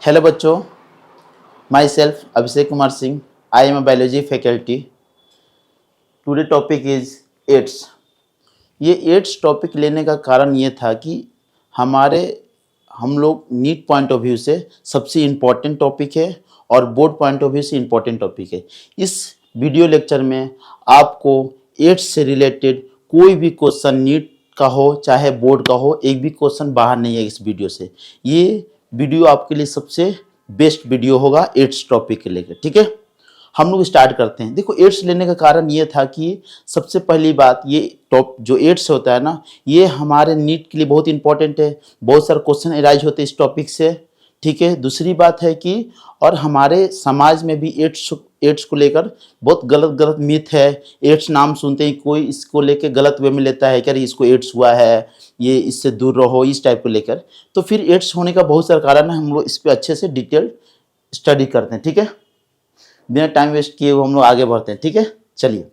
Hello बच्चों, my self Abhishek Kumar Singh. I am a biology faculty. Today topic is AIDS. ये AIDS topic लेने का कारण ये था कि हम लोग नीट पॉइंट ऑफ व्यू से सबसे इम्पॉर्टेंट टॉपिक है और बोर्ड पॉइंट ऑफ व्यू से इम्पॉर्टेंट टॉपिक है। इस वीडियो लेक्चर में आपको एड्स से रिलेटेड कोई भी क्वेश्चन नीट का हो चाहे बोर्ड का हो, एक भी क्वेश्चन बाहर नहीं है इस वीडियो से। ये वीडियो आपके लिए सबसे बेस्ट वीडियो होगा एड्स टॉपिक के लेकर। ठीक है, हम लोग स्टार्ट करते हैं। देखो, एड्स लेने का कारण ये था कि सबसे पहली बात, ये टॉप जो एड्स होता है ना, ये हमारे नीट के लिए बहुत इंपॉर्टेंट है। बहुत सारे क्वेश्चन अराइज होते हैं इस टॉपिक से। ठीक है, दूसरी बात है कि और हमारे समाज में भी एड्स को लेकर बहुत गलत मिथ है। एड्स नाम सुनते ही कोई इसको लेकर गलत वे में लेता है कि अरे इसको एड्स हुआ है, ये इससे दूर रहो, इस टाइप को लेकर। तो फिर एड्स होने का बहुत सारा कारण है, हम लोग इस पर अच्छे से डिटेल स्टडी करते हैं। ठीक है, बिना टाइम वेस्ट किए हुए हम लोग आगे बढ़ते हैं। ठीक है, चलिए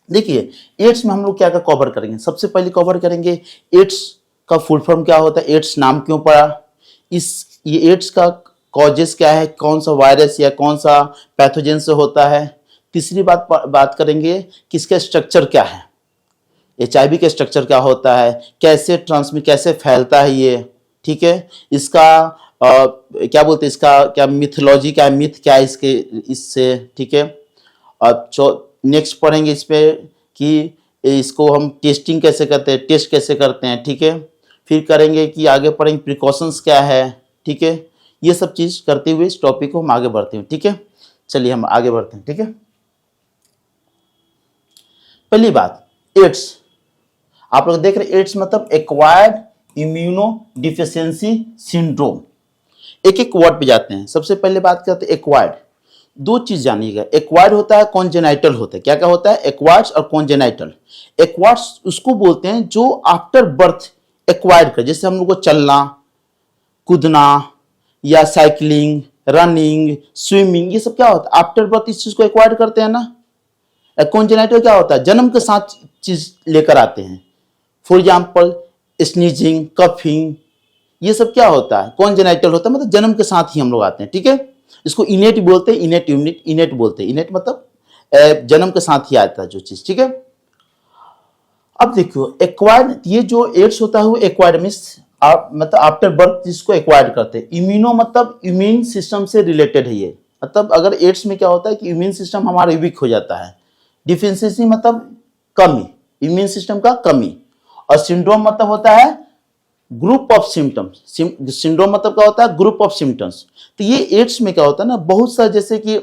देखिए, एड्स में हम लोग क्या क्या कवर करेंगे। सबसे पहले कवर करेंगे एड्स का फुल फॉर्म क्या होता है, एड्स नाम क्यों पड़ा, ये एड्स का कॉजेस क्या है, कौन सा वायरस या कौन सा पैथोजन से होता है। तीसरी बात करेंगे कि इसका स्ट्रक्चर क्या है, HIV का स्ट्रक्चर क्या होता है, कैसे फैलता है ये। ठीक है, इसका क्या बोलते हैं, इसका क्या मिथोलॉजी क्या है, मिथ क्या है इससे। ठीक है, अब नेक्स्ट पढ़ेंगे इस पे कि इसको हम टेस्टिंग कैसे करते हैं, टेस्ट कैसे करते हैं। ठीक है, फिर करेंगे कि आगे पढ़ेंगे प्रिकॉशंस क्या है। ठीक है, ये सब चीज करते हुए इस टॉपिक को हम आगे बढ़ते हैं। ठीक है, चलिए हम आगे बढ़ते हैं। ठीक है, पहली बात, एड्स आप लोग देख रहे हैं, एड्स मतलब एक्वायर्ड इम्यूनो डिफिशियंसी सिंड्रोम। एक एक वर्ड पे जाते हैं। सबसे पहले बात करते हैं एक्वायर्ड। दो चीज जानिएगा, एक्वायर्ड होता है, कॉन्जेनाइटल होता है। क्या क्या होता है, एक्वायर्ड और कॉन्जेनाइटल। एक्वायर्ड उसको बोलते हैं जो आफ्टर बर्थ एक्वायर्ड कर, जैसे हम लोग को चलना, कूदना या साइकिलिंग, रनिंग, स्विमिंग, ये सब क्या होता है, आफ्टर बर्थ इस चीज को एक्वायर्ड करते हैं ना। कॉन्जेनाइटल क्या होता है, जन्म के साथ चीज लेकर आते हैं। फॉर एग्जाम्पल स्नीजिंग, कफिंग, ये सब क्या होता है, कॉन्जेनाइटल होता है, मतलब जन्म के साथ ही हम लोग आते हैं। ठीक है, इसको इनेट बोलते हैं, इनेट बोलते हैं। इनेट मतलब जन्म के साथ ही आता है जो चीज। ठीक है, अब देखो एक्वायर्ड, ये जो एड्स होता है वो एक्वायर्ड मींस मतलब आफ्टर बर्थ जिसको एक्वायर्ड करते हैं। इम्यूनो मतलब इम्यून सिस्टम से रिलेटेड है ये। मतलब अगर एड्स में क्या होता है कि इम्यून सिस्टम हमारा वीक हो जाता है। डिफिशियंसी मतलब कमी, इम्यून सिस्टम का कमी। और सिंड्रोम मतलब होता है ग्रुप ऑफ सिम्टम्स। सिंड्रोम मतलब क्या होता है, ग्रुप ऑफ सिम्टम्स। तो ये एड्स में क्या होता है ना, बहुत सा, जैसे कि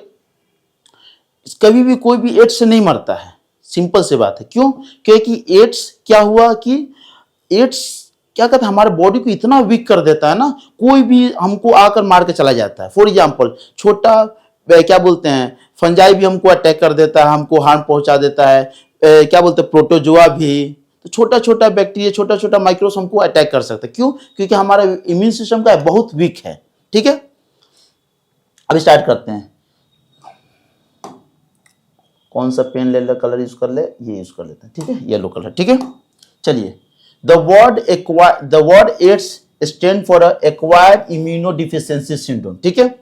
कभी भी कोई भी एड्स से नहीं मरता है। सिंपल सी बात है, क्यों, क्योंकि एड्स क्या हुआ कि एड्स क्या कहता है, हमारे बॉडी को इतना वीक कर देता है ना, कोई भी हमको आकर मार के चला जाता है। फॉर एग्जाम्पल छोटा क्या बोलते हैं, फंजाई भी हमको अटैक कर देता है, हमको हार्म पहुंचा देता है। क्या बोलते हैं, प्रोटोजोआ भी। तो छोटा छोटा बैक्टीरिया, छोटा छोटा माइक्रोब्स हमको अटैक कर सकता है। क्यों, क्योंकि हमारा इम्यून सिस्टम का बहुत वीक है। ठीक है, अब स्टार्ट करते हैं। कौन सा पेन ले ले, कलर यूज कर ले, ये यूज कर लेते हैं। ठीक है, येलो कलर। ठीक है, चलिए, the word AIDS stand for acquired immunodeficiency syndrome. ठीक है,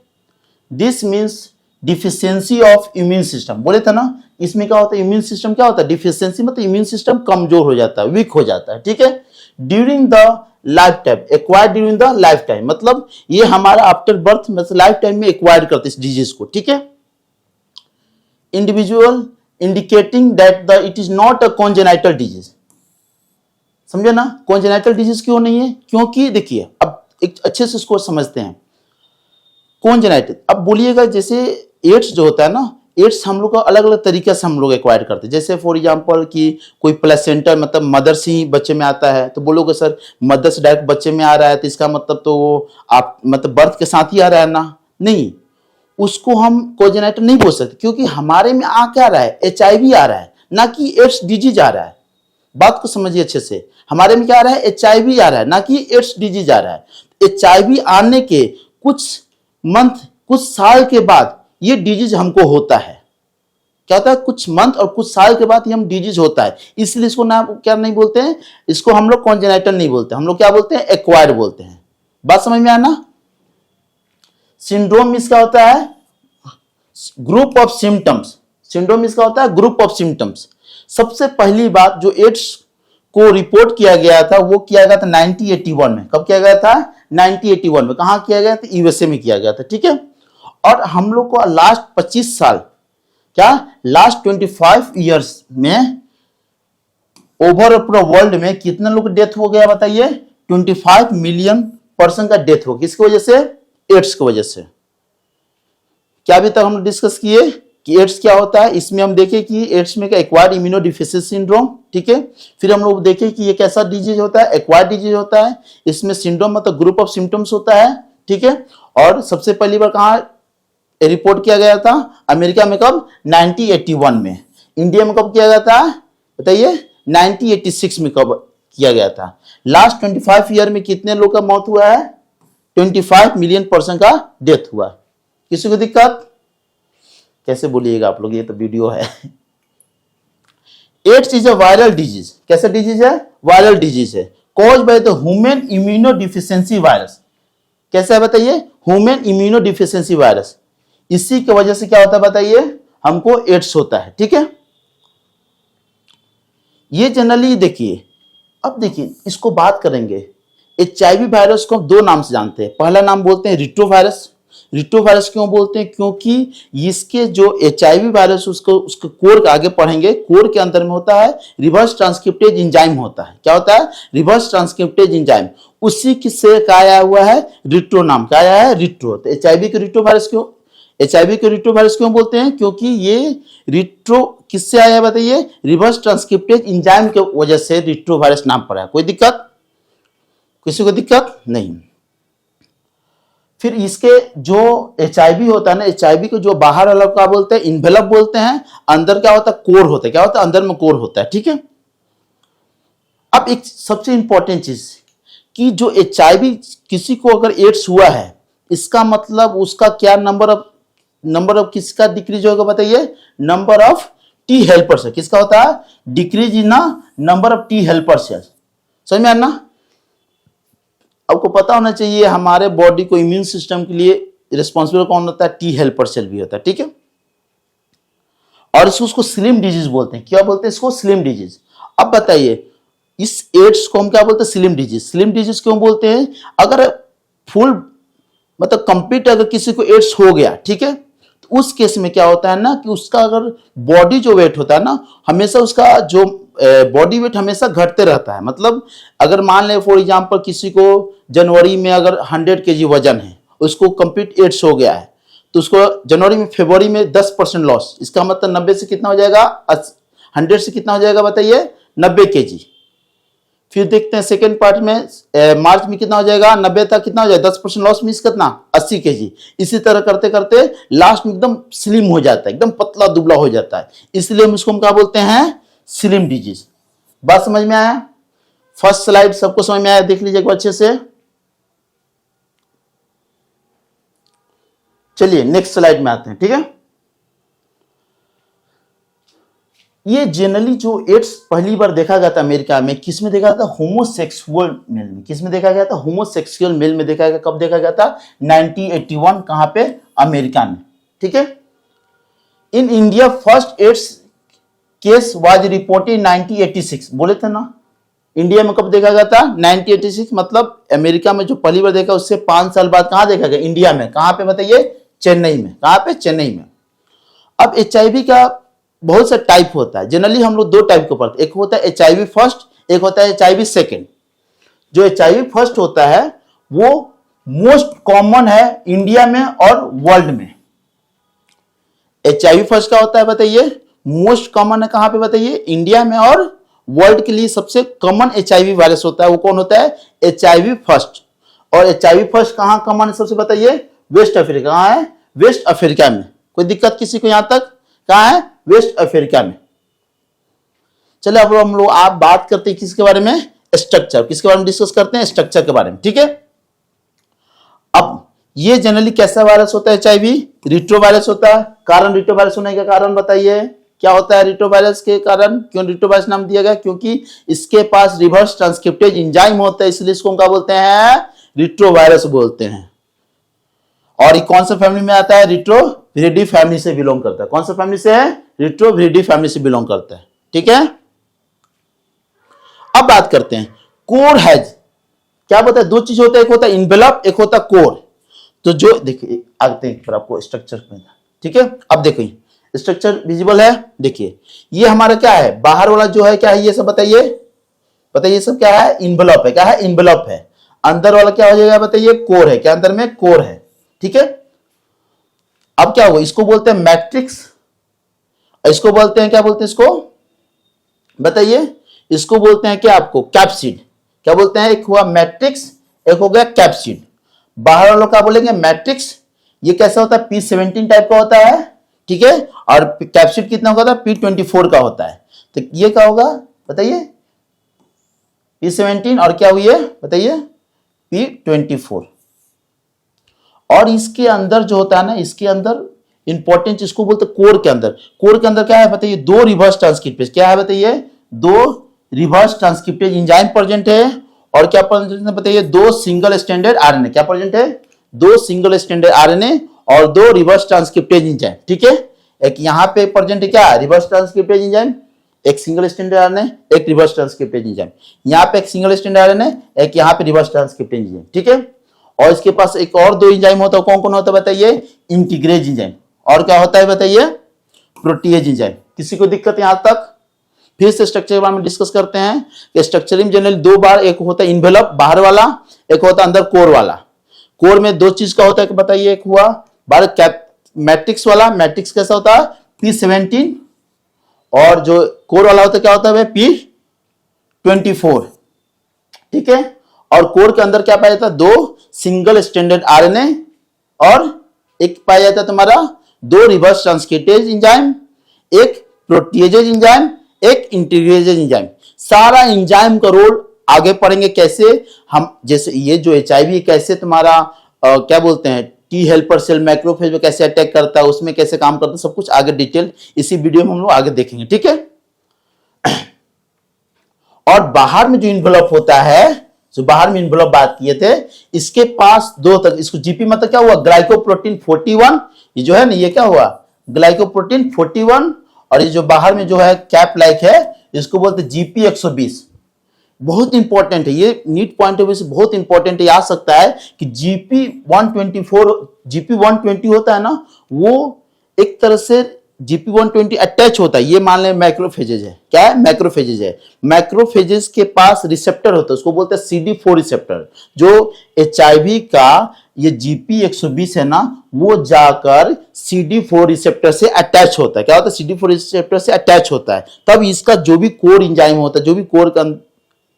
this means deficiency of immune system. बोले थे ना, इसमें क्या होता है, इम्यून सिस्टम क्या होता है, डिफिशियंसी मतलब इम्यून सिस्टम कमजोर हो जाता है, वीक हो जाता है। ठीक है, during the life time, acquired during the life time मतलब ये हमारा आफ्टर बर्थ मतलब लाइफ टाइम में एक्वायर करते इस डिजीज को। ठीक है, individual indicating that it is not a congenital disease. समझे ना, कॉन्जेनाइटल डिजीज क्यों नहीं है, क्योंकि देखिए अब एक अच्छे से इसको समझते हैं। कॉन्जेनाइटल, अब बोलिएगा जैसे एड्स जो होता है ना, एड्स हम लोग का अलग अलग तरीके से हम लोग एक्वायर करते हैं। जैसे फॉर एग्जांपल कि कोई प्लेसेंटा मतलब मदर से ही बच्चे में आता है, तो बोलोगे सर मदर से डायरेक्ट बच्चे में आ रहा है तो इसका मतलब तो आप मतलब बर्थ के साथ ही आ रहा है ना। नहीं, उसको हम कॉन्जेनाइटल नहीं बोल सकते, क्योंकि हमारे में आ क्या रहा है, HIV आ रहा है, ना कि एड्स डिजीज आ रहा है। बात को समझिए अच्छे से, हमारे में क्या आ रहा है, HIV आ रहा है, ना कि एड्स डिजीज आ रहा है। HIV आने के कुछ साल के बाद ये डिजीज हमको होता है। क्या होता है, कुछ मंथ और कुछ साल के बाद ये हम डिजीज होता है, इसलिए इसको नाम क्या नहीं बोलते हैं, इसको हम लोग कॉन्जेनाइटल नहीं बोलते, हम लोग क्या बोलते हैं, एक्वायर्ड बोलते हैं। बात समझ में आया ना। सिंड्रोम इसका होता है ग्रुप ऑफ सिम्टम्स। सिंड्रोम इसका होता है ग्रुप ऑफ सिम्टम्स। सबसे पहली बात जो एड्स को रिपोर्ट किया गया था वो किया गया था 1981 में। कब किया गया था? 1981 में। कहां किया गया था? यूएसए में किया गया था, ठीक है। और हम लोग को लास्ट 25 साल, क्या लास्ट 25 ईयर्स में ओवर पूरा वर्ल्ड में कितने लोग डेथ हो गया बताइए? 25 मिलियन पर्सन का डेथ हो गया। किसकी वजह से? एड्स की वजह से। क्या अभी तक हम डिस्कस किए कि एड्स क्या होता है? इसमें हम देखें कि एड्स में क्या एक्वायर्ड इम्यूनोडेफिशिएंसी सिंड्रोम, ठीक है। फिर हम लोग देखें कि ये कैसा डिजीज होता है? एक्वायर्ड डिजीज होता है। इसमें सिंड्रोम मतलब ग्रुप ऑफ सिम्टम्स होता है, ठीक है। और सबसे पहली बार कहां रिपोर्ट किया गया था? अमेरिका में। कब? 1981 में। इंडिया में कब किया गया था बताइए? 1986 में कब किया गया था। लास्ट 25 ईयर में कितने लोग का मौत हुआ है? 25 मिलियन पर्सन का डेथ हुआ। किसी को दिक्कत? कैसे बोलिएगा आप लोग, ये तो वीडियो है। AIDS is a viral disease. कैसा डिजीज है? वायरल डिजीज है। Cause by the human immunodeficiency virus. कैसे है बताइए? Human immunodeficiency virus. इसी की वजह से क्या होता है बताइए? हमको एड्स होता है, ठीक है। ये जनरली देखिए, अब देखिए इसको बात करेंगे। HIV वायरस को हम दो नाम से जानते हैं। पहला नाम बोलते हैं रिट्रोवायरस। रिट्रोवायरस क्यों बोलते हैं? क्योंकि इसके जो HIV वायरस उसके कोर के आगे पढ़ेंगे, कोर के अंदर में होता है रिवर्स ट्रांसक्रिप्टेज एंजाइम होता है। क्या होता है? Reverse transcriptase enzyme. उसी से क्या आया हुआ है? रिट्रो नाम क्या आया है? रिट्रो। तो HIV के रिट्रोवायरस क्यों, HIV के रिट्रोवायरस क्यों बोलते हैं? क्योंकि ये रिट्रो किससे आया है बताइए? रिवर्स ट्रांसक्रिप्टेज एंजाइम के वजह से रिट्रोवायरस नाम पड़ा है। कोई दिक्कत? किसी को दिक्कत नहीं। फिर इसके जो HIV होता है ना, HIV को जो बाहर वाला क्या बोलते हैं? इन्वेलप बोलते हैं। अंदर क्या होता है? कोर होता है। क्या होता है? अंदर में कोर होता है, ठीक है। अब एक सबसे इंपॉर्टेंट चीज कि जो HIV किसी को अगर एड्स हुआ है, इसका मतलब उसका क्या नंबर ऑफ किसका डिक्रीज होगा बताइए? नंबर ऑफ टी हेल्पर से। किसका होता है? Decrease in number of T helper cells. समझ में आना? आपको पता होना चाहिए हमारे बॉडी को इम्यून सिस्टम के लिए रिस्पॉन्सिबल कौन होता है? टी हेल्पर सेल भी होता है, ठीक है। और उसको स्लिम डिजीज बोलते हैं। क्या बोलते हैं इसको? Slim disease. अब बताइए इस एड्स को हम क्या बोलते हैं? Slim disease. स्लिम डिजीज क्यों बोलते हैं? अगर फुल मतलब कंप्लीट अगर किसी को एड्स हो गया, ठीक है, तो उस केस में क्या होता है ना कि उसका अगर बॉडी जो वेट होता है ना, हमेशा उसका जो बॉडी वेट हमेशा घटते रहता है। मतलब अगर मान ले फॉर एग्जांपल किसी को जनवरी में अगर 100 kg वजन है, उसको कंप्लीट एड्स हो गया है, तो उसको जनवरी में फरवरी में 10% लॉस। इसका मतलब 90 से कितना हो जाएगा? 100 से कितना हो जाएगा बताइए? 90 kg। फिर देखते हैं सेकेंड पार्ट में मार्च में कितना हो जाएगा? 90 तक कितना हो जाएगा? 10% लॉस मीन्स कितना? 80 kg। इसी तरह करते करते लास्ट में एकदम स्लिम हो जाता है, एकदम पतला दुबला हो जाता है। इसलिए हम इसको क्या बोलते हैं? Slim disease. बात समझ में आया? फर्स्ट स्लाइड सबको समझ में आया? देख लीजिए एक बार अच्छे से। चलिए नेक्स्ट स्लाइड में आते हैं, ठीक है। ये जनरली जो एड्स पहली बार देखा गया था अमेरिका में, किस में देखा गया था? होमोसेक्सुअल मेल में। किस में देखा गया था? होमोसेक्सुअल मेल में देखा गया। कब देखा गया था? 1981। कहां पे? अमेरिका में, ठीक है। In India first AIDS case was reported 1986। बोले थे ना, इंडिया में कब देखा गया था? 1986। मतलब अमेरिका में जो पहली बार देखा उससे 5 साल बाद कहां देखा गया? इंडिया में। कहां पे बताइए? चेन्नई में। कहां पे? चेन्नई में। अब HIV का बहुत सा टाइप होता है। जनरली हम लोग दो टाइप को पढ़ते हैं। एक होता है HIV फर्स्ट, एक होता है HIV सेकेंड। जो HIV फर्स्ट होता है वो मोस्ट कॉमन है इंडिया में और वर्ल्ड में। HIV फर्स्ट का होता है बताइए? मोस्ट कॉमन है कहां पे बताइए? इंडिया में। और वर्ल्ड के लिए सबसे कॉमन HIV वायरस होता है वो कौन होता है? HIV first. और HIV फर्स्ट कहां कॉमन है सबसे बताइए? West Africa. कहां है? वेस्ट अफ्रीका में। कोई दिक्कत किसी को? यहां तक कहां है? वेस्ट अफ्रीका में। चलिए अब हम लोग आप बात करते हैं किसके बारे में? स्ट्रक्चर। किसके बारे में डिस्कस करते हैं? स्ट्रक्चर के बारे में, ठीक है। अब ये जनरली कैसा वायरस होता है? HIV रिट्रोवायरस होता है। कारण रिट्रोवायरस होने का कारण बताइए क्या होता है? रिट्रोवायरस के कारण क्यों रिट्रोवायरस नाम दिया गया? क्योंकि इसके पास रिवर्स ट्रांसक्रिप्टेज एंजाइम होता है, इसलिए इसको क्या बोलते हैं? रिट्रोवायरस बोलते हैं। और ये कौन सा फैमिली में आता है? रिट्रोविरिडी फैमिली से बिलोंग करता है। कौन सा फैमिली से है? रिट्रोविरिडी फैमिली से बिलोंग करता है। ठीक है, अब बात करते हैं कोर हैज। क्या पता है? दो चीज होता है, एक होता है इन्वेलप, एक होता है कोर। तो जो देखिए आते हैं फिर आपको स्ट्रक्चर में। ठीक है, अब देखिए स्ट्रक्चर विजिबल है। देखिए ये हमारा क्या है? बाहर वाला जो है क्या है? ये सब बताइए, बताइए सब क्या है? इन्वेलप है। क्या है? इन्वेलप है। अंदर वाला क्या हो जाएगा? बताइए कोर है। क्या अंदर में? कोर है। ठीक है, अब क्या हुआ? इसको बोलते हैं मैट्रिक्स, इसको बोलते हैं क्या बोलते हैं? इसको बताइए, इसको बोलते हैं क्या आपको? कैप्सिड। क्या बोलते हैं? एक हुआ मैट्रिक्स, एक हो गया कैप्सिड। बाहर वालों का बोलेंगे मैट्रिक्स, ये कैसा होता है? P17 टाइप का होता है। ठीक है, और कैप्सिड कितना होता है? P24 का होता है। तो ये क्या होगा बताइए? P17 और क्या हुई है बताइए? P24। और इसके अंदर जो होता है ना, इसके अंदर इंपॉर्टेंट इसको बोलते हैं कोर के अंदर। कोर के अंदर क्या है बताइए? दो रिवर्स ट्रांसक्रिप्टेज। क्या है बताइए? दो रिवर्स ट्रांसक्रिप्टेज एंजाइम प्रेजेंट है। और क्या प्रेजेंट है बताइए? दो सिंगल स्टैंडर्ड आरएनए। क्या प्रेजेंट है? दो सिंगल स्टैंडर्ड आरएनए और दो रिवर्स ट्रांसक्रिप्टेज एंजाइम। ठीक है, एक यहां पे प्रेजेंट है क्या? रिवर्स ट्रांसक्रिप्टेज एंजाइम, एक सिंगल स्टैंडर्ड आरएनए, एक रिवर्स ट्रांसक्रिप्टेज एंजाइम। यहां पे एक सिंगल स्टैंडर्ड आरएनए, एक यहां पे रिवर्स ट्रांसक्रिप्टेज एंजाइम। ठीक है, और इसके पास एक और दो एंजाइम होता है। कौन कौन होता है बताइए? इंटीग्रेज एंजाइम, और क्या होता है बताइए? Protease enzyme. किसी को दिक्कत यहां तक? फिर से स्ट्रक्चर के बारे में डिस्कस करते हैं कि स्ट्रक्चरिंग जनरली दो बार, एक होता है इन्वेलप बाहर वाला, एक होता है अंदर कोर वाला। कोर में दो चीज का होता है बताइए? एक हुआ बार मैट्रिक्स वाला, मैट्रिक्स कैसा होता है? P17, और जो कोर वाला होता है क्या होता है? P24। ठीक है, और कोर के अंदर क्या पाया जाता है? दो सिंगल स्टैंडर्ड आरएनए और एक पाया जाता है तुम्हारा दो रिवर्स ट्रांसक्रिप्टेज एंजाइम, एक प्रोटीएजेज एंजाइम, एक इंटीग्रेजेज एंजाइम। सारा एंजाइम का रोल आगे पढ़ेंगे कैसे हम, जैसे ये जो HIV कैसे तुम्हारा क्या बोलते हैं टी हेल्पर सेल मैक्रोफेज में कैसे अटैक करता है, उसमें कैसे काम करता है, सब कुछ आगे डिटेल इसी वीडियो में हम लोग आगे देखेंगे। ठीक है, और बाहर में जो इन्वेलप होता है, जो बाहर में इन्वेलप बात किए थे, इसके पास दो तक, इसको जीपी मतलब क्या हुआ? ग्लाइकोप्रोटीन 41। ये जो है ना, ये क्या हुआ? ग्लाइकोप्रोटीन 41। और ये जो बाहर में जो है कैप लाइक है, इसको बोलते हैं जीपी 120। बहुत इंपॉर्टेंट है ये, नीट पॉइंट ऑफ व्यू से बहुत इंपॉर्टेंट है। आ सकता है कि जीपी 124, जीपी 120 होता है ना, वो एक तरह से जीपी 120 अटैच होता है। ये मान लें मैक्रोफेजेज है। क्या है? मैक्रोफेजेज है। मैक्रोफेजेज के पास रिसेप्टर होता है, उसको बोलते हैं CD4 रिसेप्टर। जो HIV का ये जीपी 120 है ना, वो जाकर CD4 रिसेप्टर से अटैच होता है। क्या होता है? CD4 रिसेप्टर से अटैच होता है। तब इसका जो भी कोर एंजाइम होता है, जो भी कोर का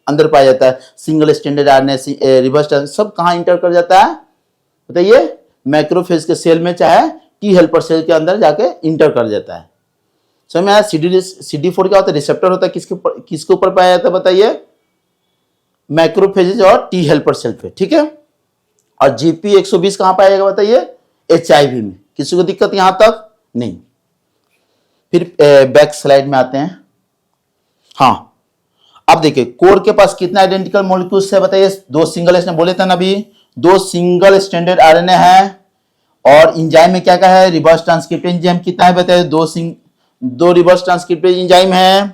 अंदर पाया जाता है, सिंगल स्टैंडर्ड आरएनए, रिवर्स, सब कहां इंटर कर जाता है बताइए? मैक्रोफेज के सेल में, चाहे टी हेल्पर सेल के अंदर जाके इंटर कर जाता है। समझ में आया? CD4 क्या होता है? रिसेप्टर होता है। किसके ऊपर पाया जाता है बताइए? मैक्रोफेजेज और टी हेल्पर सेल पे। ठीक है, और जीपी 120 कहां पाएगा बताइए? HIV में। किसी को दिक्कत यहां तक? नहीं। फिर बैक स्लाइड में आते हैं। हाँ, अब देखिए कोर के पास कितना आइडेंटिकल मॉलिक्यूल्स है बताइए? दो सिंगल, बोले थे ना अभी, दो सिंगल स्टैंडर्ड आरएनए है। और एंजाइम में क्या क्या है? रिवर्स ट्रांसक्रिप्टेज एंजाइम कितना है बताइए? दो रिवर्स ट्रांसक्रिप्टेज एंजाइम है,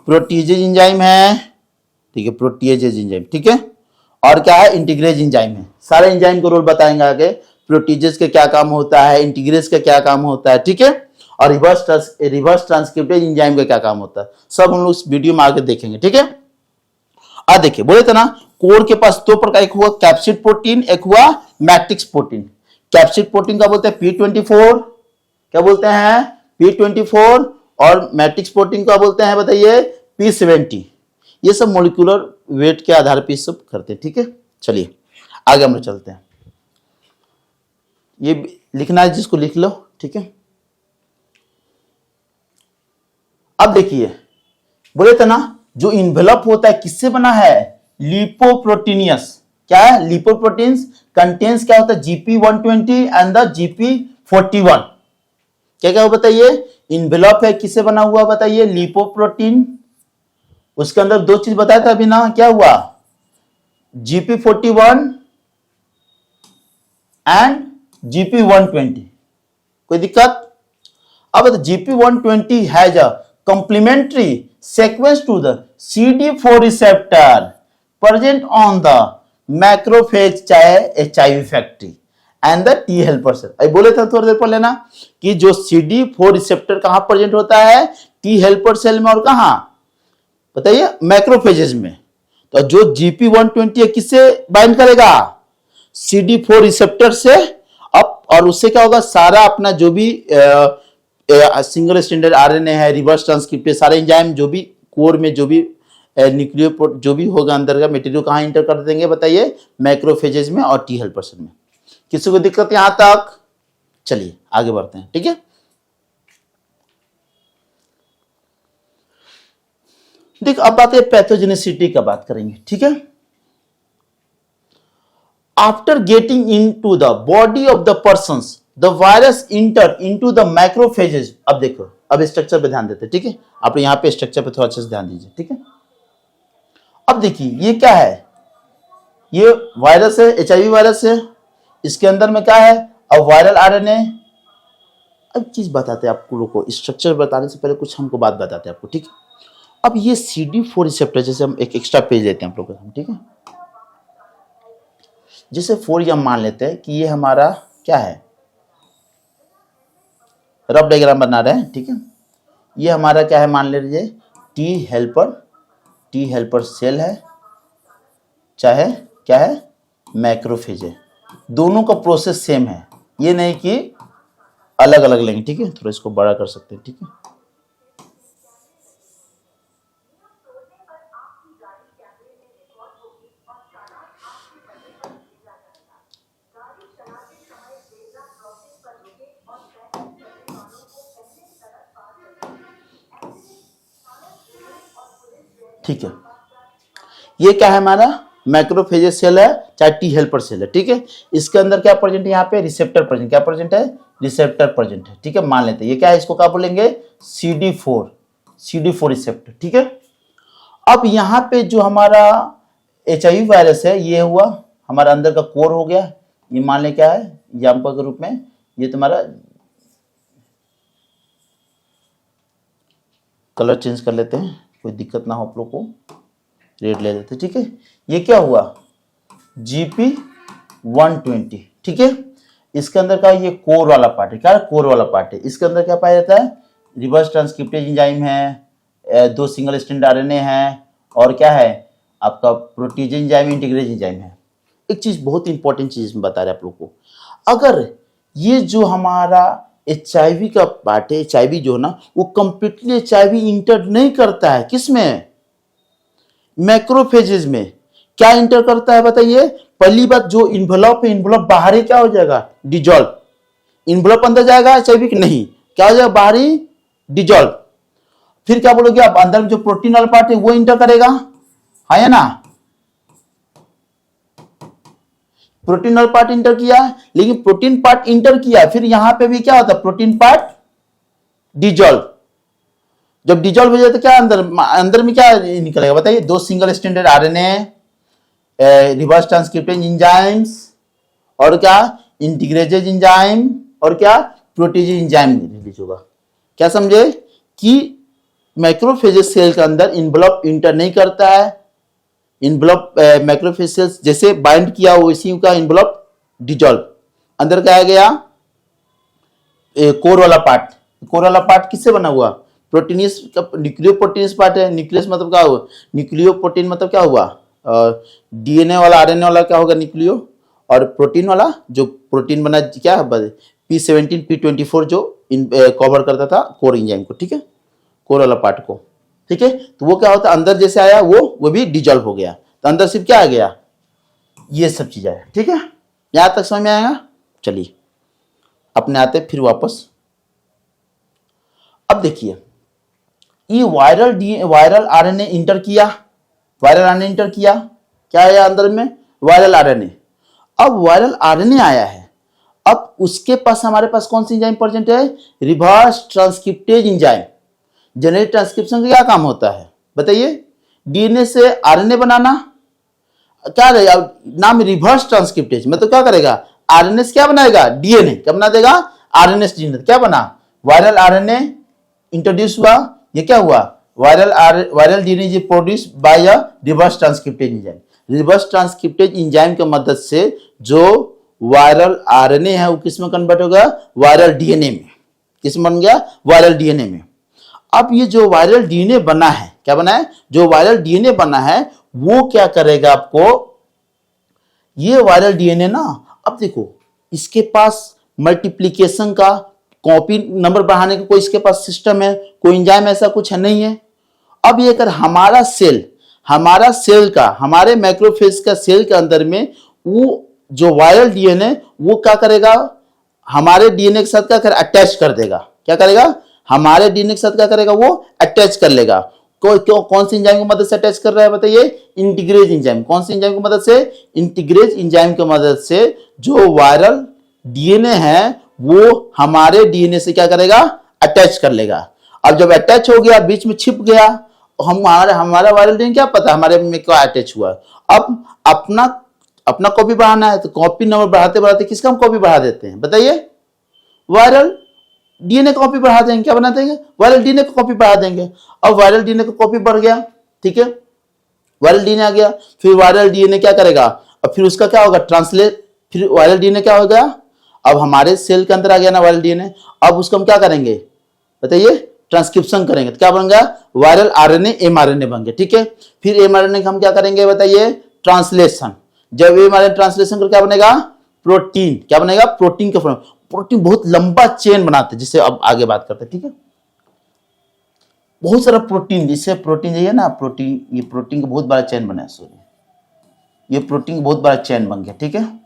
प्रोटीजेज एंजाइम है। ठीक है, प्रोटीजेज एंजाइम। ठीक है, और क्या है? इंटीग्रेज एंजाइम है। सारे एंजाइम को रोल बताएंगे आगे, प्रोटीजेज का क्या काम होता है, इंटीग्रेज का क्या काम होता है। ठीक है, और रिवर्स ट्रांसक्रिप्टेज एंजाइम का क्या काम होता है, सब हम लोग इस वीडियो में आगे देखेंगे। ठीक है, अब देखिए बोले थे ना कोर के पास दो प्रकार, एक हुआ कैप्सिड प्रोटीन, एक हुआ मैट्रिक्स प्रोटीन। कैप्सिड प्रोटीन का बोलते हैं P24। क्या बोलते हैं? P24। और मैट्रिक्स प्रोटीन का बोलते हैं बताइए? P70। ये सब मोलिकुलर वेट के आधार पर सब करते हैं। ठीक है, चलिए आगे हम लोग चलते हैं। ये लिखना है जिसको लिख लो। ठीक है, अब देखिए बोले थे ना जो इन्वेलप होता है किससे बना है? लिपोप्रोटीनियस। क्या है? लिपोप्रोटीन्स कंटेन्स क्या होता है? GP120 and the GP41। क्या क्या बताइए? इन्वेलप है, किससे बना हुआ बताइए? लिपोप्रोटीन। उसके अंदर दो चीज बताया था अभी ना, क्या हुआ? GP41 एंड GP120, कोई दिक्कत? अब GP120 has a complementary sequence to the CD4 receptor present on the macrophage चाहे HIV factory and the T helper cell. अभी बोले थे थोड़ी देर पहले ना कि जो CD4 रिसेप्टर कहां प्रेजेंट होता है? टी हेल्पर सेल में, और कहां बताइए? मैक्रोफेजेस में। तो जो GP120 है किससे बाइंड करेगा? CD4 रिसेप्टर से। अब और उससे क्या होगा? सारा अपना जो भी सिंगल स्टैंडर्ड आरएनए है, रिवर्स ट्रांसक्रिप्टेज, सारे एंजाइम जो भी कोर में जो भी न्यूक्लियो जो भी होगा अंदर का मटेरियल कहां इंटर कर देंगे बताइए? मैक्रोफेजेस में और टी हेल्पर सेल में। किसी को दिक्कत यहां तक? चलिए आगे बढ़ते हैं, ठीक है। देख अब बात है पैथोजेनिसिटी का बात करेंगे, ठीक है। After getting into the body of the persons the virus enter into the macrophages. अब देखो, अब स्ट्रक्चर पे ध्यान देते हैं, ठीक है। आप यहां पे स्ट्रक्चर पे थोड़ा अच्छे से ध्यान दीजिए, ठीक है। अब देखिए ये क्या है? ये वायरस है, HIV वायरस है। इसके अंदर में क्या है? अब वायरल आरएनए। अब चीज बताते हैं आपको लोगों को, स्ट्रक्चर बताने से पहले कुछ हमको बात बताते हैं आपको, ठीक है। अब ये CD4 रिसेप्टर, जैसे हम एक एक्स्ट्रा पेज लेते हैं आप लोगों को, ठीक है। जैसे 4 हम मान लेते हैं कि ये हमारा क्या है? रफ डायग्राम बना रहे हैं, ठीक है। ये हमारा क्या है? मान लीजिए टी हेल्पर सेल है, चाहे क्या है? मैक्रोफेज है। दोनों का प्रोसेस सेम है, ये नहीं कि अलग अलग लेंगे, ठीक है। थोड़ा इसको बड़ा कर सकते हैं, ठीक है। ठीक है, ये क्या है? हमारा मैक्रोफेजेस सेल है, चाहे टी हेल्पर सेल है, ठीक है। इसके अंदर क्या प्रेजेंट है? यहाँ पे रिसेप्टर प्रेजेंट, क्या प्रेजेंट है? रिसेप्टर प्रेजेंट है, ठीक है। मान लेते हैं ये क्या है? इसको क्या बोलेंगे? CD4 रिसेप्टर, ठीक है। अब यहाँ पे जो हमारा HIV वायरस है, ये हुआ हमारा अंदर का कोर हो गया। ये मान ले क्या है? एग्जाम्पल के रूप में ये तुम्हारा कलर चेंज कर लेते हैं, कोई दिक्कत ना हो आप लोग को, रेड ले लेते हैं, ठीक है। ये क्या हुआ? GP120, ठीक है। इसके अंदर का ये कोर वाला पार्ट है, क्या? कोर वाला पार्ट है। इसके अंदर क्या पाया जाता है? रिवर्स ट्रांसक्रिप्टेज एंजाइम है, 2 सिंगल स्ट्रैंड आरएनए है, और क्या है? आपका प्रोटीज एंजाइम, इंटीग्रेज एंजाइम है। एक चीज बहुत इंपॉर्टेंट चीज में बता रहे आप लोग को, अगर ये जो हमारा HIV का पार्ट है, HIV जो है ना, वो कंप्लीटली HIV इंटर नहीं करता है, किसमें? मैक्रोफेजेस में। क्या इंटर करता है बताइए? पहली बात, जो इन्वेलप है, इन्वेलप बाहरी क्या हो जाएगा? डिजॉल्व। इन्वेलप अंदर जाएगा HIV की? नहीं, क्या हो जाएगा? बाहरी डिजॉल्व। फिर क्या बोलोगे आप? अंदर में जो प्रोटीन वाला पार्ट है वो इंटर करेगा, हाँ या ना? प्रोटीन वाला पार्ट इंटर किया, लेकिन प्रोटीन पार्ट इंटर किया, फिर यहां पे भी क्या होता है? Protein part dissolve. जब डिजॉल्व हो जाए तो क्या अंदर में क्या निकलेगा बताइए? 2 single stranded RNA, reverse transcriptase enzymes, और क्या? इंटीग्रेजेज एंजाइम, और क्या? प्रोटीज एंजाइम रिलीज होगा। क्या समझे? कि मैक्रोफेजेस सेल के अंदर इन्वेलप इंटर नहीं करता है। इन्वेलप मैक्रोफेज सेल्स जैसे बाइंड किया हो, इसी का इन्वेलप डिजॉल्व। अंदर क्या आ गया? कोर वाला पार्ट। कोर वाला पार्ट किससे बना हुआ? प्रोटीनियस का न्यूक्लियो प्रोटीनियस पार्ट है। न्यूक्लियस मतलब क्या हुआ? न्यूक्लियो प्रोटीन मतलब क्या हुआ? DNA वाला, RNA वाला क्या होगा? न्यूक्लियो। और प्रोटीन वाला जो प्रोटीन बना क्या है? P17 P24 जो कवर करता था कोर एंजाइम को, ठीक है, कोर वाला पार्ट को, ठीक है। तो वो क्या होता है? अंदर जैसे आया वो भी डिजॉल्व हो गया, तो अंदर सिर्फ क्या आ गया? ये सब चीज आया, ठीक है। यहां तक समझ में आएगा? चलिए अपने आते फिर वापस। अब देखिए ये वायरल आरएनए इंटर किया, वायरल आरएनए इंटर किया, क्या आया अंदर में? Viral RNA. अब वायरल आरएनए आया है, अब उसके पास हमारे पास कौन सी एंजाइम प्रेजेंट है? Reverse transcriptase enzyme. Genetic transcription का क्या काम होता है बताइए? डीएनए से आरएनए बनाना। क्या रहेगा नाम? Reverse transcriptase. मतलब क्या करेगा? आरएनए क्या बनाएगा, डीएनए। क्या बना देगा, आरएनए डीएनए। क्या बना, वायरल आरएनए इंट्रोड्यूस हुआ। ये क्या हुआ, viral DNA is produce by a reverse transcriptase enzyme. Reverse transcriptase enzyme की मदद से जो वायरल आरएनए है वो किस में कन्वर्ट होगा, वायरल डीएनए में। किस में बन गया, वायरल डीएनए में। अब ये जो वायरल डीएनए बना है, क्या बना है, जो वायरल डीएनए बना है वो क्या करेगा आपको, ये वायरल डीएनए ना, अब देखो इसके पास मल्टीप्लिकेशन का, कॉपी नंबर बढ़ाने का कोई इसके पास सिस्टम है, कोई एंजाइम ऐसा कुछ है नहीं है। अब ये अगर हमारा सेल का, हमारे मैक्रोफेज का सेल के अंदर में वो जो वायरल डीएनए वो क्या करेगा, हमारे डीएनए के साथ क्या कर अटैच कर देगा। क्या करेगा, हमारे डीएनए के साथ क्या करेगा, वो अटैच कर लेगा। कौन सी एंजाइम की मदद से अटैच कर रहा है बताइए, इंटीग्रेज एंजाइम। कौन सी एंजाइम की मदद से, इंटीग्रेज एंजाइम की मदद से जो वायरल डीएनए है वो हमारे डीएनए से क्या करेगा, अटैच कर लेगा। अब जब अटैच हो गया, बीच में छिप गया, हमारा वायरल डीएनए क्या पता हमारे में क्या अटैच हुआ। अब अपना कॉपी बढ़ाना है तो कॉपी नंबर बढ़ाते बढ़ाते किसका हम कॉपी बढ़ा देते हैं बताइए, वायरल डीएनए कॉपी बढ़ा देंगे। क्या बना देंगे, वायरल डीएनए को कॉपी बढ़ा देंगे। अब वायरल डीएनए को कॉपी बढ़ गया, ठीक है, वायरल डीएनए आ गया। फिर वायरल डीएनए क्या करेगा, अब फिर उसका क्या होगा, ट्रांसलेट। फिर वायरल डीएनए क्या हो गया, अब हमारे सेल के अंदर आ गया ना वायरल डीएनए। अब उसको हम क्या करेंगे बताइए, ट्रांसक्रिप्शन करेंगे। तो क्या बन गया, वायरल आरएनए एमआरएनए बन गया, ठीक है। फिर एमआरएनए का हम क्या करेंगे बताइए, ट्रांसलेशन। जब एमआरएनए ट्रांसलेशन कर क्या बनेगा, प्रोटीन। क्या बनेगा, प्रोटीन का फॉर्म। प्रोटीन बहुत लंबा चेन बनाते हैं, जिससे अब आगे बात करते हैं, ठीक है। बहुत सारा प्रोटीन, जिससे प्रोटीन है ना, प्रोटीन, ये प्रोटीन का बहुत बड़ा चेन बना है, सॉरी, ये प्रोटीन का बहुत बड़ा चेन बन गया, ठीक है।